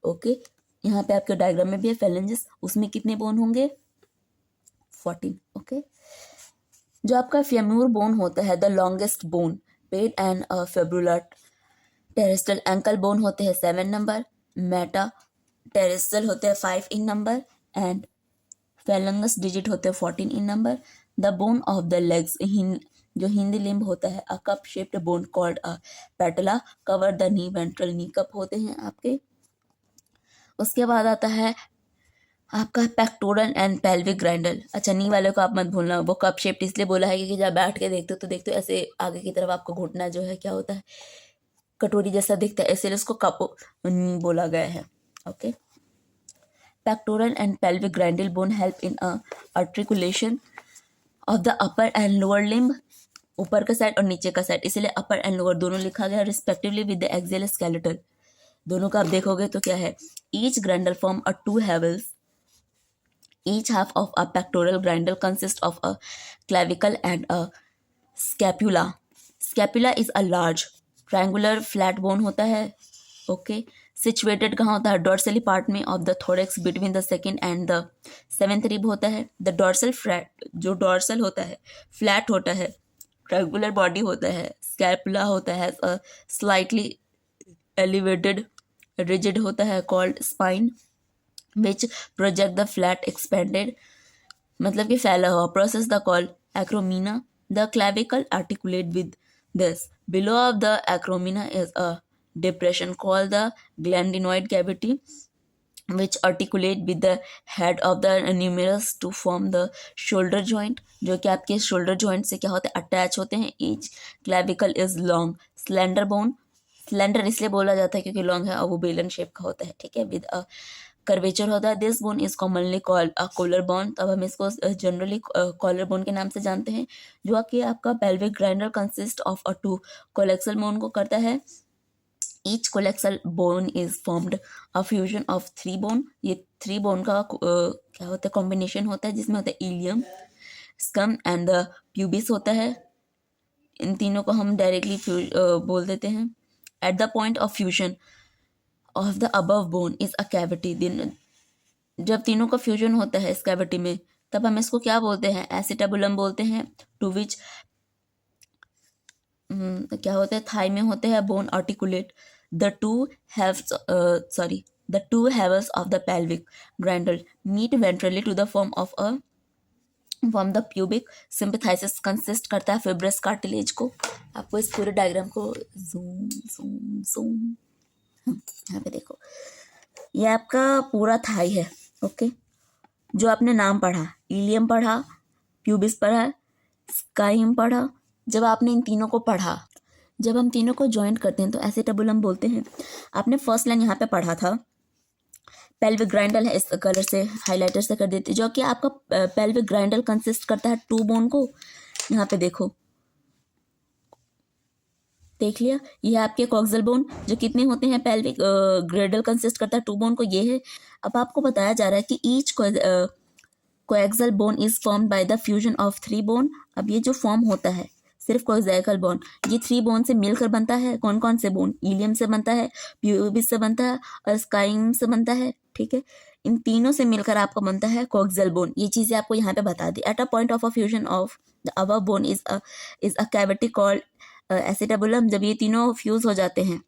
ओके, यहाँ पे आपके डायग्राम में भी है फेलेंजस, उसमें कितने बोन होंगे, 14. ओके, जो आपका फेम्यूर बोन होता है, the longest bone, paid and fibula tarsals ankle bone होते हैं 7 नंबर. मेटा टेरेस्ट्रल होते हैं 5 in number. And phalanges digit होते हैं 14 in number. The bone of the legs, जो हिंद लिम्ब होता है, a cup shaped bone called a patella cover the knee. Ventral knee cup होते हैं आपके. उसके बाद आता है आपका पेक्टोरल एंड पेल्विक ग्राइंडल। अच्छा, नी वाले को आप मत भूलना, वो कप शेप्ड इसलिए बोला है क्योंकि जब बैठ के देखते हो तो देखते हो ऐसे आगे की तरफ आपको घुटना जो है क्या होता है, कटोरी जैसा दिखता है, इसलिए उसको कप बोला गया है। Okay, pectoral and pelvic girdle bone help in articulation of the upper and lower limb, ऊपर का साइड और नीचे का साइड, इसलिए अपर एंड लोअर दोनों लिखा गया respectively with the axial skeletal. दोनों का आप देखोगे तो क्या है, each girdle form a two halves, each half of a pectoral grindle consists of a clavicle and a scapula. Scapula is a large triangular flat bone होता है। ओके, situated कहाँ होता है, dorsally part में of the thorax between the second and the seventh rib होता है। The dorsal flat, जो dorsal होता है flat होता है, triangular body होता है, scapula होता है a slightly elevated rigid होता है called spine which project the flat expanded, मतलब कि फैला हुआ, process the called acromina. The clavicle articulate with this. Below of the acromina is a depression called the glenoid cavity which articulate with the head of the numerus to form the shoulder joint, जो कि आपके shoulder joint से क्या होते हैं, attach होते हैं। Each clavicle is long slender bone, slender इसलिए बोला जाता है क्योंकि long है और वो बेलन शेप का होता है, ठीक है, with a कर्वेचर होता है। This bone is commonly called a collar bone, तब हम इसको जनरली कॉलर बोन के नाम से जानते हैं, जो कि आपका pelvic girdle consist of a two coxal bone को करता है। Each coxal bone is formed a fusion of three bone, ये थ्री बोन का क्या होता है, कॉम्बिनेशन होता है, जिसमें होता है इलियम, स्कम एंड द प्यूबिस होता है। इन तीनों को हम डायरेक्टली बोल देते हैं। At the point of fusion of the above bone is a cavity, जब तीनों का फ्यूजन होता है इस कैविटी में, तब हम इसको क्या बोलते हैं, एसिटाबुलम बोलते हैं। टू विच क्या होता है, थाई में होते हैं bone articulate. The two halves of the pelvic girdle meet ventrally to the form the pubic symphysis consist करता है फिब्रस कार्टिलेज को। आपको इस पूरे डायग्राम को जूम जूम जूम, यहाँ पे देखो, ये आपका पूरा थाई है। ओके, जो आपने नाम पढ़ा, इलियम पढ़ा, प्यूबिस पढ़ा, स्काइम पढ़ा, जब आपने इन तीनों को पढ़ा, जब हम तीनों को ज्वाइंट करते हैं तो एसिटाबुलम बोलते हैं। आपने फर्स्ट लाइन यहाँ पे पढ़ा था, पेल्विक ग्राइंडल है, इस कलर से हाइलाइटर से कर देते, जो कि आपका पेल्विक ग्राइंडल कंसिस्ट करता है टू बोन को। यहाँ पे देखो, देख लिया, ये है आपके कॉक्सल बोन, जो कितने होते हैं, पेल्विक ग्राइंडल कंसिस्ट करता है टू बोन को, ये है। अब आपको बताया जा रहा है कि each coaxial bone is formed by the fusion of three bone. अब ये जो फॉर्म होता है सिर्फ कोएक्सल बोन, ये थ्री बोन से मिलकर बनता है। कौन कौन से बोन, इलियम से बनता है, प्यूबिस से बनता है और स्काइम से बनता है, ठीक है। इन तीनों से मिलकर आपको बनता है कोएक्सल बोन। ये चीज़ें आपको यहाँ पे बता दी। At a point of a fusion of the above bone is a cavity called acetabulum. जब ये तीनों फ्यूज हो जाते हैं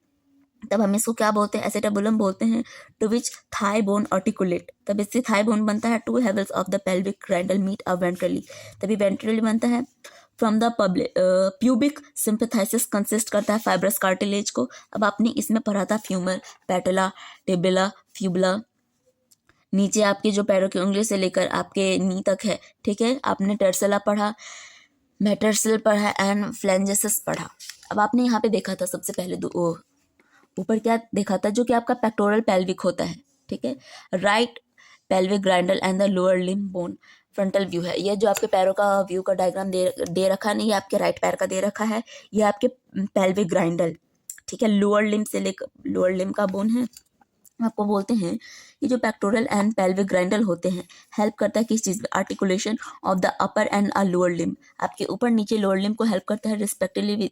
तब हम इसको क्या बोलते हैं, एसिटाबुलम बोलते हैं। To which thigh bone articulate, तब इससे थाई बोन बनता है। Two halves of the pelvic girdle meet a ventrally, तभी वेंट्रली बनता है। From the pubic symphysis consist करता है फाइब्रस कार्टिलेज को। अब आपने इसमें पढ़ा था फ्यूमर, पेटला, टिबिला, फ्यूबुला, नीचे आपके जो पैरों की उंगली से लेकर आपके नी तक है, ठीक है। आपने टर्सला पढ़ा, मेटरसल पढ़ा एंड फ्लेंजेसिस पढ़ा। अब आपने यहाँ पे देखा था सबसे पहले ऊपर क्या देखा था, जो कि आपका पेक्टोरल पेल्विक होता है, ठीक है। Right pelvic girdle and the lower limb bone frontal view है। ये जो आपके पैरों का व्यू का डायग्राम दे रखा नहीं, ये आपके राइट पैर का दे रखा है। ये आपके पेल्विक ग्राइंडल, ठीक है, लोअर लिम्ब से लेकर लोअर लिम्ब का बोन है। आपको बोलते हैं ये जो पेक्टोरल एंड पेल्विक ग्राइंडल होते हैं, हेल्प करता है किस चीज़ में, articulation of the upper and a lower limb. आपके ऊपर नीचे लोअर लिम्ब को हेल्प करता है रिस्पेक्टिवली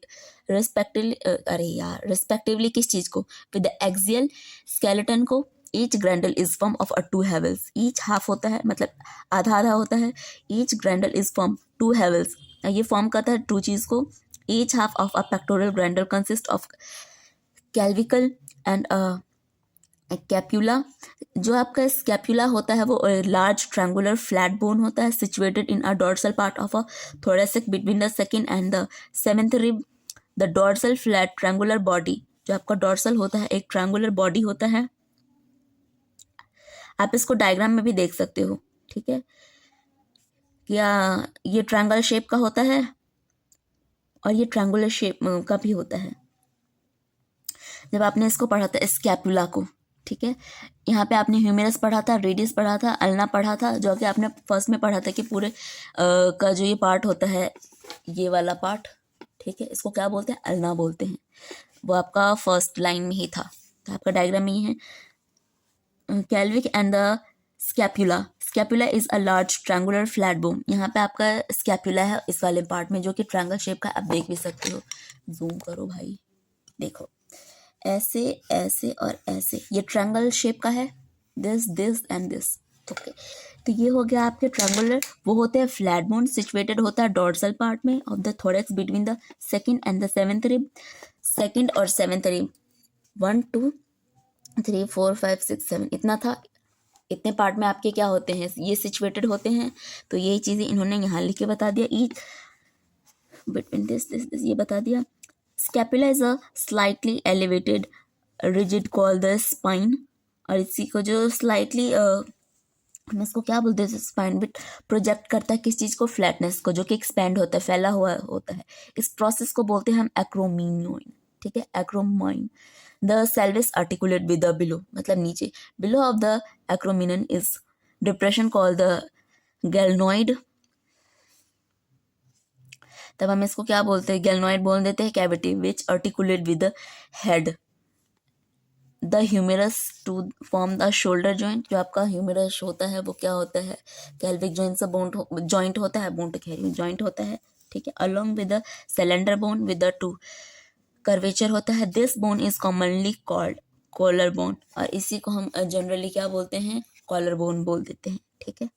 किस चीज़ को, विद द एक्सियल स्केलेटन को। Each girdle is form of a two halves, each half होता है मतलब आधा आधा होता है। Each girdle is form two halves, ये फॉर्म करता है टू चीज़ को। Each half of a pectoral girdle consist of clavicle and scapula. जो आपका स्कैप्यूला होता है वो लार्ज ट्रायंगुलर फ्लैट बोन होता है, situated in a dorsal part of a thoracic between the second and the seventh rib. The dorsal flat triangular body, जो आपका डॉर्सल होता है एक ट्रायंगुलर बॉडी होता है आप इसको डायग्राम में भी देख सकते हो, ठीक है। क्या ये ट्रायंगल शेप का होता है और ये ट्रायंगुलर शेप का भी होता है। जब आपने इसको पढ़ा था स्कैपुला को, ठीक है, यहाँ पे आपने ह्यूमेरस पढ़ा था, रेडियस पढ़ा था, अल्ना पढ़ा था, जो कि आपने फर्स्ट में पढ़ा था कि पूरे का जो ये पार्ट होता है, ये वाला पार्ट, ठीक है, इसको क्या बोलते हैं, अल्ना बोलते हैं। वो आपका फर्स्ट लाइन में ही था। तो आपका डायग्राम में ही है, clavicle and the scapula. Scapula is a large triangular flat bone. यहाँ पे आपका स्कैपुला है इस वाले पार्ट में, जो कि ट्रायंगल शेप का, आप देख भी सकते हो। जूम करो भाई, देखो ऐसे ऐसे और ऐसे, ये ट्रायंगल शेप का है, this this and this, okay. तो ये हो गया आपके ट्रायंगुलर। वो होते हैं फ्लैट बोन, सिचुएटेड होता है डोर्सल पार्ट में of the thorax between the second and the seventh rib. Second और सेवेंथ रिब, 1 2 3 4 5 6 7, इतना था। इतने पार्ट में आपके क्या होते हैं, ये सिचुएटेड होते हैं। तो यही चीज़ें इन्होंने यहाँ लिख के बता दिया, each between this this this, ये बता दिया। Scapula is a slightly elevated rigid call the spine. और इसी को जो स्लाइटली हम इसको क्या बोलते हैं, स्पाइन बिट प्रोजेक्ट करता है किस चीज़ को, फ्लैटनेस को, जो कि एक्सपेंड होता है, फैला हुआ होता है। इस प्रोसेस को बोलते हैं हम एक्रोमीनियन, ठीक है, एक्रोमाइन। द सेल्विस आर्टिकुलेट विद द बिलो, मतलब नीचे, below of the acromion is depression called the glenoid. तब हम इसको क्या बोलते हैं, गैल्नोइड बोल देते हैं। Cavity which articulate with the head the humerus to form the shoulder joint. जो आपका ह्यूमेरस होता है वो क्या होता है, कैल्विक जॉइंट से जॉइंट होता है, बोन कह रही हूँ, जॉइंट होता है, ठीक है, along with the cylinder bone with the two curvature होता है। This bone is commonly called collar bone, और इसी को हम जनरली क्या बोलते हैं, कॉलर बोन बोल देते हैं, ठीक है।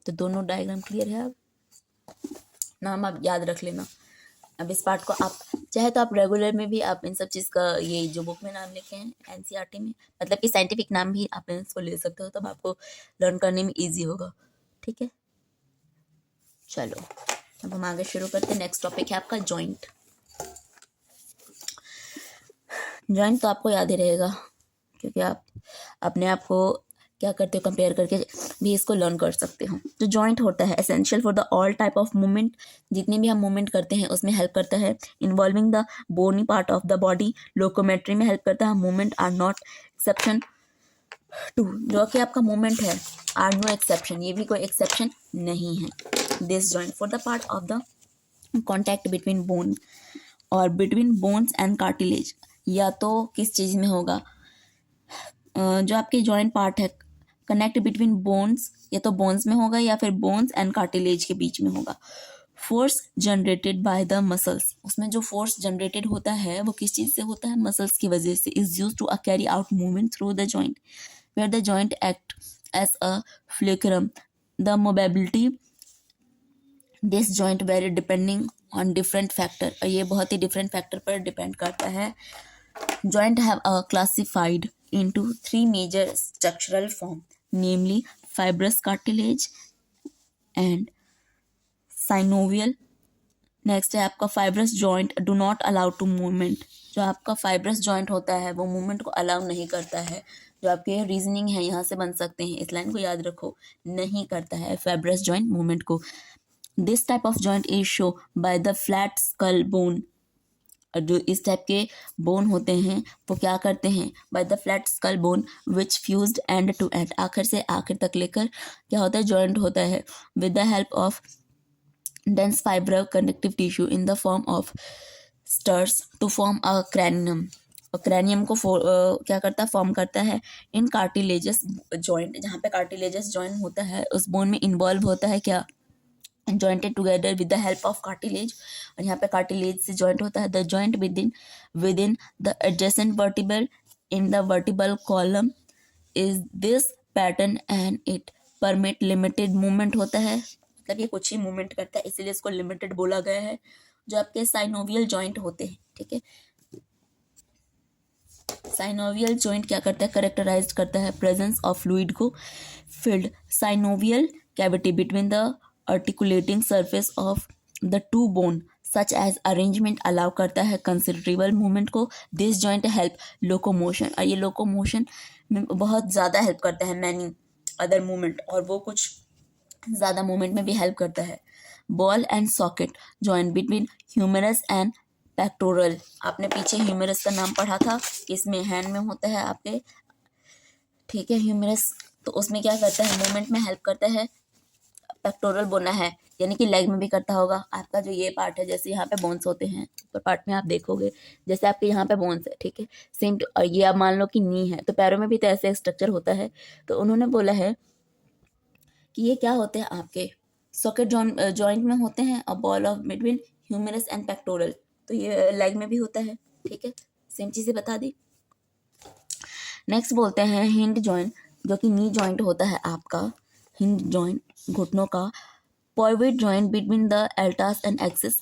तो दोनों डायग्राम क्लियर है। अब नाम आप याद रख लेना। अब इस पार्ट को आप चाहे तो आप रेगुलर में भी आप इन सब चीज़ का, ये जो बुक में नाम लिखे हैं एनसीईआरटी में, मतलब कि साइंटिफिक नाम भी आप इसको ले सकते हो, तब आपको लर्न करने में इजी होगा, ठीक है। चलो अब हम आगे शुरू करते हैं। नेक्स्ट टॉपिक है आपका जॉइंट। जॉइंट तो आपको याद ही रहेगा, क्योंकि आप अपने आप को क्या करते हो, कंपेयर करके भी इसको लर्न कर सकते हो। जो जॉइंट होता है essential for the all type of movement, जितने भी हम मूवमेंट करते हैं उसमें हेल्प करता है। Involving the bony part of the body, locomotory में हेल्प करता है। Movement are not exception to, जो कि आपका मूवमेंट है, आर नो एक्सेप्शन, ये भी कोई एक्सेप्शन नहीं है। This joint for the part of the contact between bone और बिटवीन बोन्स एंड कार्टिलेज, या तो किस चीज़ में होगा, जो आपके जॉइंट पार्ट है, कनेक्ट बिटवीन बोन्स, या तो बोन्स में होगा या फिर बोन्स एंड कार्टिलेज के बीच में होगा। Force generated by the muscles, उसमें जो फोर्स जनरेटेड होता है वो किस चीज़ से होता है, मसल्स की वजह से। Is use to carry out movement through the joint where the joint act as a fulcrum the mobility. This joint vary depending on different factor, और ये बहुत ही डिफरेंट फैक्टर पर डिपेंड करता है। Joint have classified into 3 major structural form, namely fibrous cartilage and synovial. Next है आपका fibrous joint do not allow to movement. जो आपका फाइब्रस जॉइंट होता है वो मूवमेंट को अलाउ नहीं करता है। जो आपके रीजनिंग है यहाँ से बन सकते हैं, इस लाइन को याद रखो, नहीं करता है फाइब्रस जॉइंट मूवमेंट को। This type of joint is show by the flat skull bone. जो इस टाइप के बोन होते हैं वो क्या करते हैं, by the flat skull bone which fused end to end, आखिर से आखिर तक लेकर क्या होता है, जॉइंट होता है। With the help of dense fibre connective tissue in the form of sutures to form a cranium, और क्रैनियम को क्या करता है, फॉर्म करता है। इन कार्टिलेजस जॉइंट, जहाँ पे कार्टिलेजस जॉइंट होता है उस बोन में इन्वॉल्व होता है क्या, jointed together with the help of cartilage, और यहाँ पे cartilage से joint होता है। the joint within the adjacent vertebral in the vertebral column is this pattern and it permit limited movement होता है, मतलब ये कुछ ही मूवमेंट करता है, इसीलिए इसको लिमिटेड बोला गया है। जो आपके साइनोवियल जॉइंट होते हैं, ठीक है, साइनोवियल जॉइंट क्या करता है, करेक्टराइज करता है प्रेजेंस ऑफ फ्लूइड को field synovial cavity between the articulating surface of the two bone such as arrangement allow करता है considerable movement को। this joint help locomotion, और ये locomotion में बहुत ज़्यादा हेल्प करता है, मैनी अदर मूवमेंट, और वो कुछ ज़्यादा मूवमेंट में भी हेल्प करता है। Ball and socket joint between humerus and pectoral. आपने पीछे ह्यूमरस का नाम पढ़ा था, इसमें हैंड में होता है आपके, ठीक है, ह्यूमरस। तो उसमें क्या करता है, मूवमेंट में हेल्प करता है। पेक्टोरल बोना है यानी कि लेग में भी करता होगा। आपका जो ये पार्ट है, जैसे यहाँ पे बोन्स होते हैं ऊपर पार्ट में, आप देखोगे जैसे आपके यहाँ पे बोन्स है, ठीक है, सेम। और ये आप मान लो कि नी है, तो पैरों में भी तो ऐसे स्ट्रक्चर होता है। तो उन्होंने बोला है कि ये क्या होते हैं आपके सॉकेट जॉइंट में होते हैं, और ball of between humerus and pectoral, तो ये लेग में भी होता है, ठीक है, सेम चीज़ें बता दी। नेक्स्ट बोलते हैं हिंड जॉइंट, जो कि नी जॉइंट होता है आपका, हिंड जॉइंट घुटनों का। पॉइवेट जॉइंट बिटवीन द एल्टास and axis,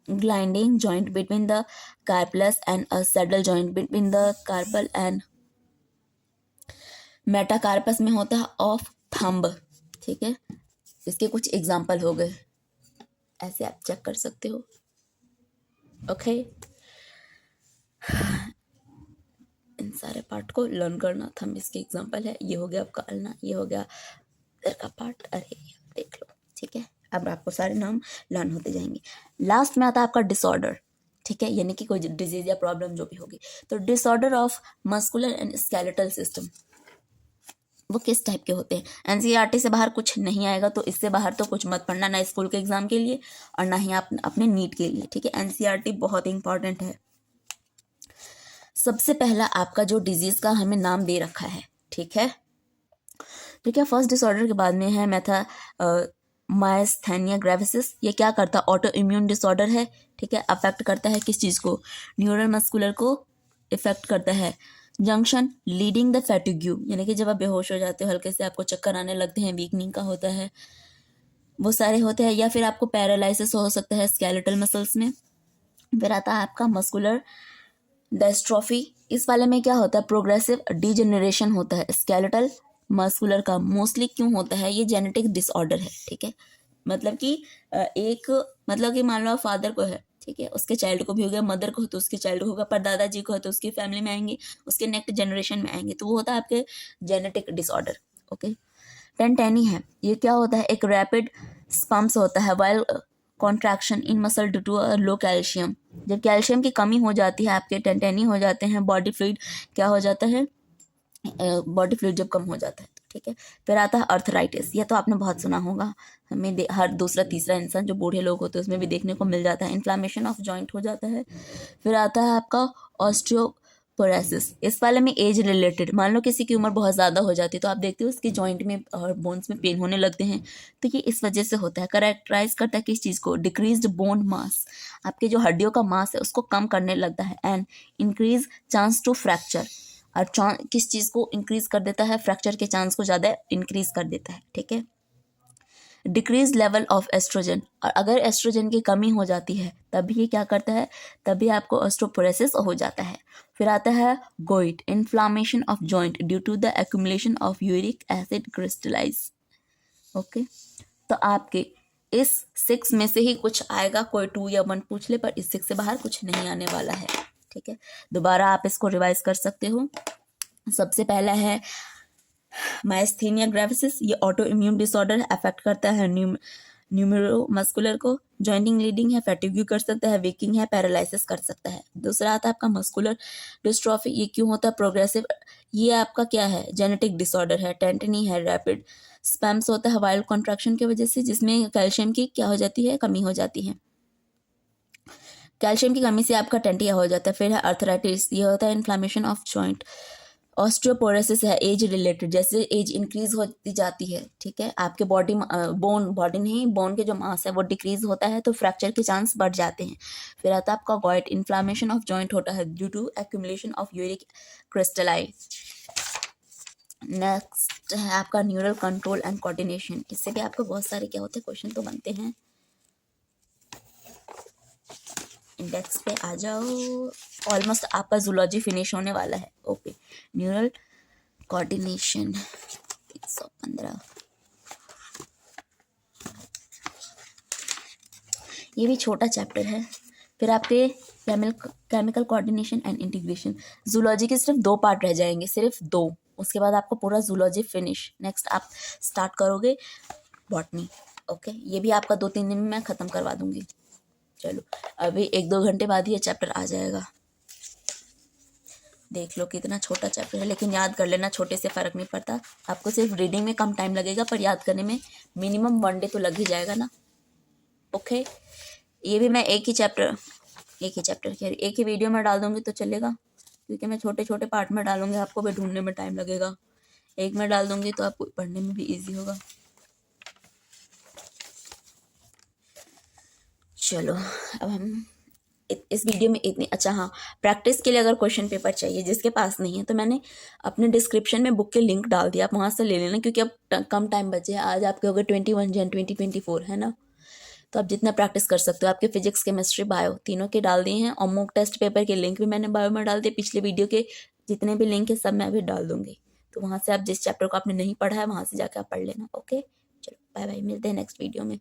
gliding joint between the carpals and a saddle joint between the carpal and metacarpus में होता है ऑफ थंब, ठीक है। इसके कुछ एग्जाम्पल हो गए, ऐसे आप चेक कर सकते हो, ओके। इन सारे पार्ट को लर्न करना, थंब इसके एग्जाम्पल है। ये हो गया आपका अल्ना, ये हो गया इधर का पार्ट, अरे देख लो, ठीक है। अब आपको सारे नाम लर्न होते जाएंगे। लास्ट में आता है आपका डिसऑर्डर, ठीक है, यानी कि कोई डिजीज या प्रॉब्लम जो भी होगी। तो disorder of muscular and skeletal system, वो किस टाइप के होते हैं। एनसीईआरटी से बाहर कुछ नहीं आएगा, तो इससे बाहर तो कुछ मत पढ़ना, ना स्कूल के एग्जाम के लिए और ना ही आप अपने नीट के लिए, ठीक है। एनसीईआरटी बहुत इंपॉर्टेंट है। सबसे पहला आपका जो डिजीज का हमें नाम दे रखा है, ठीक है, ठीक है। फर्स्ट डिसऑर्डर के बाद में है मैथा मायस्थेनिया ग्रेविसिस। ये क्या करता है, ऑटो इम्यून डिसऑर्डर है, ठीक है। अफेक्ट करता है किस चीज़ को, न्यूरल मस्कुलर को इफेक्ट करता है। जंक्शन लीडिंग द फैटिग्यू, यानी कि जब आप बेहोश हो जाते हो, हल्के से आपको चक्कर आने लगते हैं, वीकनिंग का होता है, वो सारे होते हैं। या फिर आपको पैरालिसिस हो सकता है स्केलेटल मसल्स में। फिर आता है आपका मस्कुलर डिस्ट्रॉफी। इस वाले में क्या होता है, प्रोग्रेसिव डीजेनरेशन होता है स्केलेटल मस्कुलर का। मोस्टली क्यों होता है, ये जेनेटिक डिसऑर्डर है, ठीक है। मतलब कि एक, मतलब कि मान लो फादर को है, ठीक है, उसके चाइल्ड को भी हो गया, मदर को हो तो उसके चाइल्ड को होगा, पर दादाजी को है तो उसकी फैमिली में आएंगे, उसके नेक्स्ट जनरेशन में आएंगे, तो वो होता है आपके जेनेटिक डिसऑर्डर, ओके। टेंटेनी है, ये क्या होता है, एक रैपिड स्पम्स होता है while contraction in muscle due to low calcium. जब कैल्शियम की कमी हो जाती है, आपके टेंटेनी हो जाते हैं, बॉडी फ्लूइड क्या हो जाता है, बॉडी फ्लूइड जब कम हो जाता है, ठीक है। फिर आता है अर्थराइटिस, यह तो आपने बहुत सुना होगा, हमें हर दूसरा तीसरा इंसान जो बूढ़े लोग होते हैं उसमें भी देखने को मिल जाता है। इन्फ्लामेशन ऑफ जॉइंट हो जाता है। फिर आता है आपका ऑस्टियोपोरोसिस। इस वाले में एज रिलेटेड, मान लो किसी की उम्र बहुत ज़्यादा हो जाती है, तो आप देखते हो उसके जॉइंट में और बोन्स में पेन होने लगते हैं, तो ये इस वजह से होता है। करेक्टराइज करता है किस चीज़ को, डिक्रीज्ड बोन मास, आपके जो हड्डियों का मास है उसको कम करने लगता है। And increase chance to fracture, और किस चीज़ को इंक्रीज कर देता है, फ्रैक्चर के चांस को ज़्यादा इंक्रीज कर देता है, ठीक है। डिक्रीज लेवल ऑफ एस्ट्रोजन, और अगर एस्ट्रोजन की कमी हो जाती है तभी ये क्या करता है, तभी आपको ऑस्टियोपोरोसिस हो जाता है। फिर आता है gout, inflammation of joint due to the accumulation of uric acid crystallise, okay. तो आपके इस 6 में से ही कुछ आएगा, कोई 2 या 1 पूछ ले, पर इस 6 से बाहर कुछ नहीं आने वाला है, ठीक है। दोबारा आप इसको रिवाइज कर सकते हो। सबसे पहला है मायस्थेनिया ग्रेविसिस, ये ऑटो इम्यून डिसऑर्डर है, अफेक्ट करता है न्यूमेरोमस्कुलर को। जॉइंटिंग लीडिंग है, फैटिग्यू कर सकता है, वीकिंग है, पैरालिसिस कर सकता है। दूसरा आता है आपका मस्कुलर डिस्ट्रॉफी, ये क्यों होता है, प्रोग्रेसिव, ये आपका क्या है, जेनेटिक डिसऑर्डर है। टेंटनी है, रैपिड स्पैम्स होता है वाइल्ड कॉन्ट्रैक्शन की वजह से, जिसमें कैल्शियम की क्या हो जाती है, कमी हो जाती है। कैल्शियम की कमी से आपका टेंटिया हो जाता है। फिर है अर्थराइटिस, ये होता है इन्फ्लामेशन ऑफ जॉइंट। ऑस्टियोपोरोसिस है एज रिलेटेड, जैसे एज इंक्रीज होती जाती है, ठीक है, आपके बॉडी नहीं, बोन के जो मास है वो डिक्रीज होता है, तो फ्रैक्चर के चांस बढ़ जाते हैं। फिर आता है आपका गॉइट, इन्फ्लामेशन ऑफ जॉइंट होता है due to accumulation of uric crystal. Next है आपका न्यूरल कंट्रोल एंड कोऑर्डिनेशन, इससे भी आपको बहुत सारे क्या होते हैं, क्वेश्चन तो बनते हैं। इंडेक्स पे आ जाओ, ऑलमोस्ट आपका जूलॉजी फिनिश होने वाला है, ओके। न्यूरल कोऑर्डिनेशन 115, ये भी छोटा चैप्टर है। फिर आपके chemical coordination and integration, zoology के सिर्फ 2 पार्ट रह जाएंगे, सिर्फ 2, उसके बाद आपको पूरा जूलॉजी फिनिश। नेक्स्ट आप स्टार्ट करोगे बॉटनी। ओके, ये भी आपका 2-3 दिन में मैं ख़त्म करवा दूँगी। चलो, अभी 1-2 घंटे बाद ये चैप्टर आ जाएगा। देख लो कितना छोटा चैप्टर है, लेकिन याद कर लेना, छोटे से फ़र्क नहीं पड़ता। आपको सिर्फ रीडिंग में कम टाइम लगेगा, पर याद करने में मिनिमम 1 डे तो लग ही जाएगा ना। ओके, ये भी मैं एक ही चैप्टर एक ही वीडियो में डाल दूँगी तो चलेगा, क्योंकि मैं छोटे छोटे पार्ट में डालूँगी, आपको भी ढूंढने में टाइम लगेगा। एक में डाल दूँगी तो आपको पढ़ने में भी ईजी होगा। चलो, अब हम इस वीडियो में इतनी, अच्छा हाँ, प्रैक्टिस के लिए अगर क्वेश्चन पेपर चाहिए जिसके पास नहीं है तो मैंने अपने डिस्क्रिप्शन में बुक के लिंक डाल दिया, आप वहाँ से ले लेना, क्योंकि अब कम टाइम बचे हैं। आज आपके हो गए 21 जन 2024 है ना, तो आप जितना प्रैक्टिस कर सकते हो। आपके फिजिक्स, केमिस्ट्री, बायो तीनों के डाल दिए हैं, और मॉक टेस्ट पेपर के लिंक भी मैंने बायो में डाल दिए। पिछले वीडियो के जितने भी लिंक है सब मैं अभी डाल दूंगी, तो वहाँ से आप जिस चैप्टर को आपने नहीं पढ़ा है वहाँ से जाकर आप पढ़ लेना। ओके, चलो बाय बाय, मिलते हैं नेक्स्ट वीडियो में।